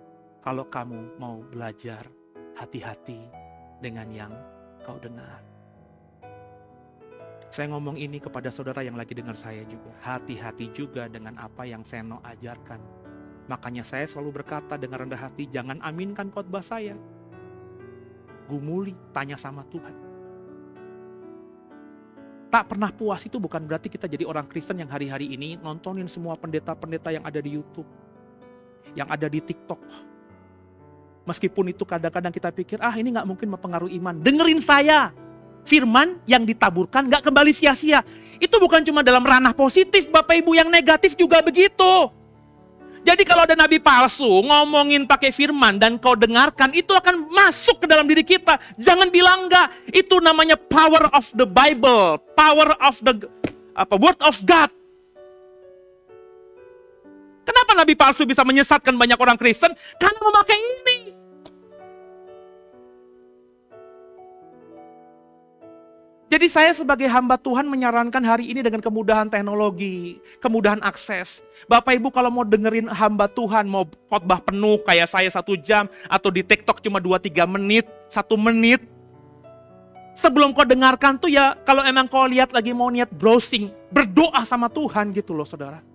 Kalau kamu mau belajar, hati-hati dengan yang kau dengar. Saya ngomong ini kepada saudara yang lagi dengar saya juga. Hati-hati juga dengan apa yang Seno ajarkan. Makanya saya selalu berkata dengan rendah hati, jangan aminkan khotbah saya. Gumuli, tanya sama Tuhan. Tak pernah puas itu bukan berarti kita jadi orang Kristen yang hari-hari ini nontonin semua pendeta-pendeta yang ada di YouTube, yang ada di TikTok. Meskipun itu kadang-kadang kita pikir, ini gak mungkin mempengaruhi iman. Dengerin saya, firman yang ditaburkan gak kembali sia-sia. Itu bukan cuma dalam ranah positif, Bapak Ibu, yang negatif juga begitu. Jadi kalau ada nabi palsu ngomongin pakai firman dan kau dengarkan, itu akan masuk ke dalam diri kita. Jangan bilang enggak. Itu namanya power of the Bible, power of the word of God. Kenapa nabi palsu bisa menyesatkan banyak orang Kristen? Karena memakai ini. Jadi saya sebagai hamba Tuhan menyarankan hari ini dengan kemudahan teknologi, kemudahan akses. Bapak Ibu kalau mau dengerin hamba Tuhan, mau khotbah penuh kayak saya 1 jam, atau di TikTok cuma 2-3 menit, 1 menit. Sebelum kau dengarkan tuh ya, kalau emang kau lihat lagi mau niat browsing, berdoa sama Tuhan gitu loh saudara.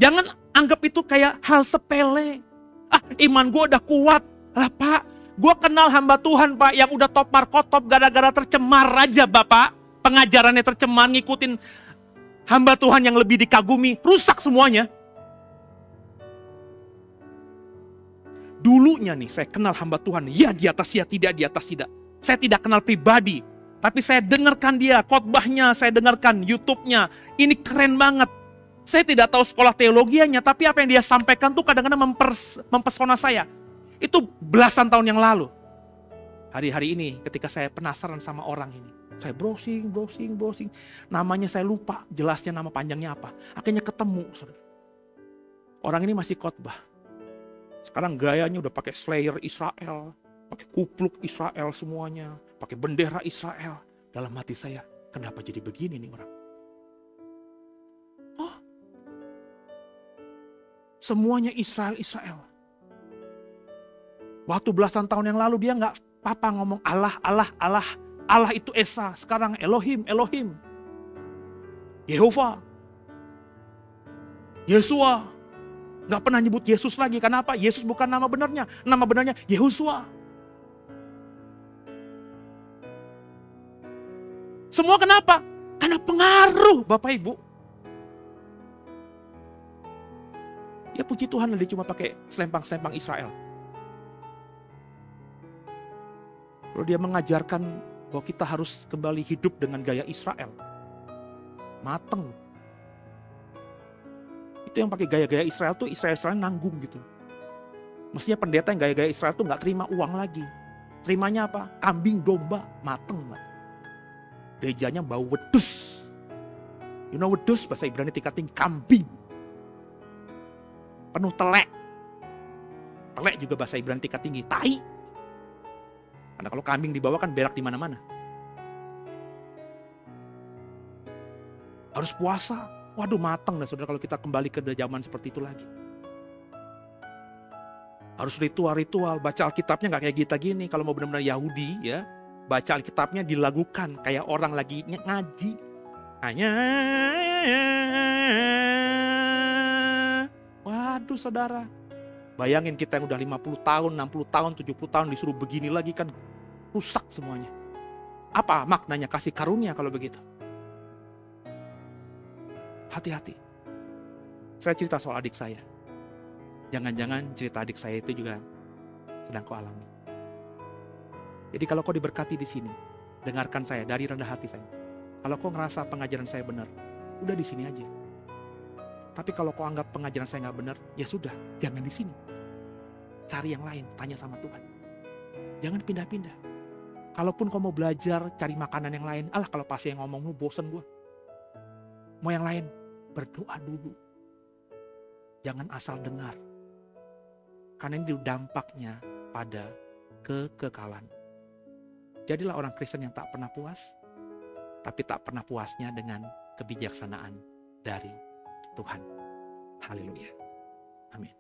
Jangan anggap itu kayak hal sepele. Iman gue udah kuat. Lah Pak, gue kenal hamba Tuhan Pak yang udah top markotop gara-gara tercemar aja Bapak. Pengajarannya tercemar, ngikutin hamba Tuhan yang lebih dikagumi, rusak semuanya. Dulunya nih saya kenal hamba Tuhan, ya di atas ya tidak, di atas tidak. Saya tidak kenal pribadi, tapi saya dengarkan dia, khotbahnya, saya dengarkan YouTube-nya. Ini keren banget. Saya tidak tahu sekolah teologianya, tapi apa yang dia sampaikan tuh kadang-kadang mempesona saya. Itu belasan tahun yang lalu. Hari-hari ini ketika saya penasaran sama orang ini, saya browsing. Namanya saya lupa, jelasnya nama panjangnya apa. Akhirnya ketemu, saudara. Orang ini masih khotbah. Sekarang gayanya udah pakai slayer Israel, pakai kupluk Israel semuanya, pakai bendera Israel. Dalam hati saya, kenapa jadi begini nih orang? Semuanya Israel. Waktu belasan tahun yang lalu dia nggak apa-apa ngomong Allah. Allah itu Esa, sekarang Elohim. Yehova. Yesua. Nggak pernah nyebut Yesus lagi. Kenapa? Yesus bukan nama benarnya. Nama benarnya Yehosua. Semua kenapa? Karena pengaruh Bapak Ibu. Ya puji Tuhan dia cuma pakai selempang-selempang Israel. Lalu dia mengajarkan bahwa kita harus kembali hidup dengan gaya Israel. Mateng. Itu yang pakai gaya-gaya Israel tuh Israel nanggung gitu. Mestinya pendeta yang gaya-gaya Israel tuh gak terima uang lagi. Terimanya apa? Kambing, domba, mateng. Gerejanya bau wedus. You know wedus bahasa Ibrani tingkat tinggi, kambing. Penuh telek. Telek juga bahasa Ibrani tingkat tinggi, tai. Karena kalau kambing dibawa kan berak di mana-mana. Harus puasa. Waduh mateng dah saudara kalau kita kembali ke zaman seperti itu lagi. Harus ritual-ritual, baca Alkitabnya gak kayak kita gini. Kalau mau benar-benar Yahudi ya, baca Alkitabnya dilagukan kayak orang lagi ngaji. Hanya waduh saudara. Bayangin kita yang udah 50 tahun, 60 tahun, 70 tahun disuruh begini lagi kan rusak semuanya. Apa maknanya kasih karunia kalau begitu? Hati-hati. Saya cerita soal adik saya. Jangan-jangan cerita adik saya itu juga sedang kau alami. Jadi kalau kau diberkati di sini, dengarkan saya dari rendah hati saya. Kalau kau ngerasa pengajaran saya benar, udah di sini aja. Tapi kalau kau anggap pengajaran saya nggak benar, ya sudah, jangan di sini. Cari yang lain, tanya sama Tuhan. Jangan pindah-pindah. Kalaupun kau mau belajar, cari makanan yang lain. Alah kalau pasti yang ngomong lu bosen gue. Mau yang lain, berdoa dulu. Jangan asal dengar. Karena ini dampaknya pada kekekalan. Jadilah orang Kristen yang tak pernah puas, tapi tak pernah puasnya dengan kebijaksanaan dari Tuhan. Haleluya. Amin.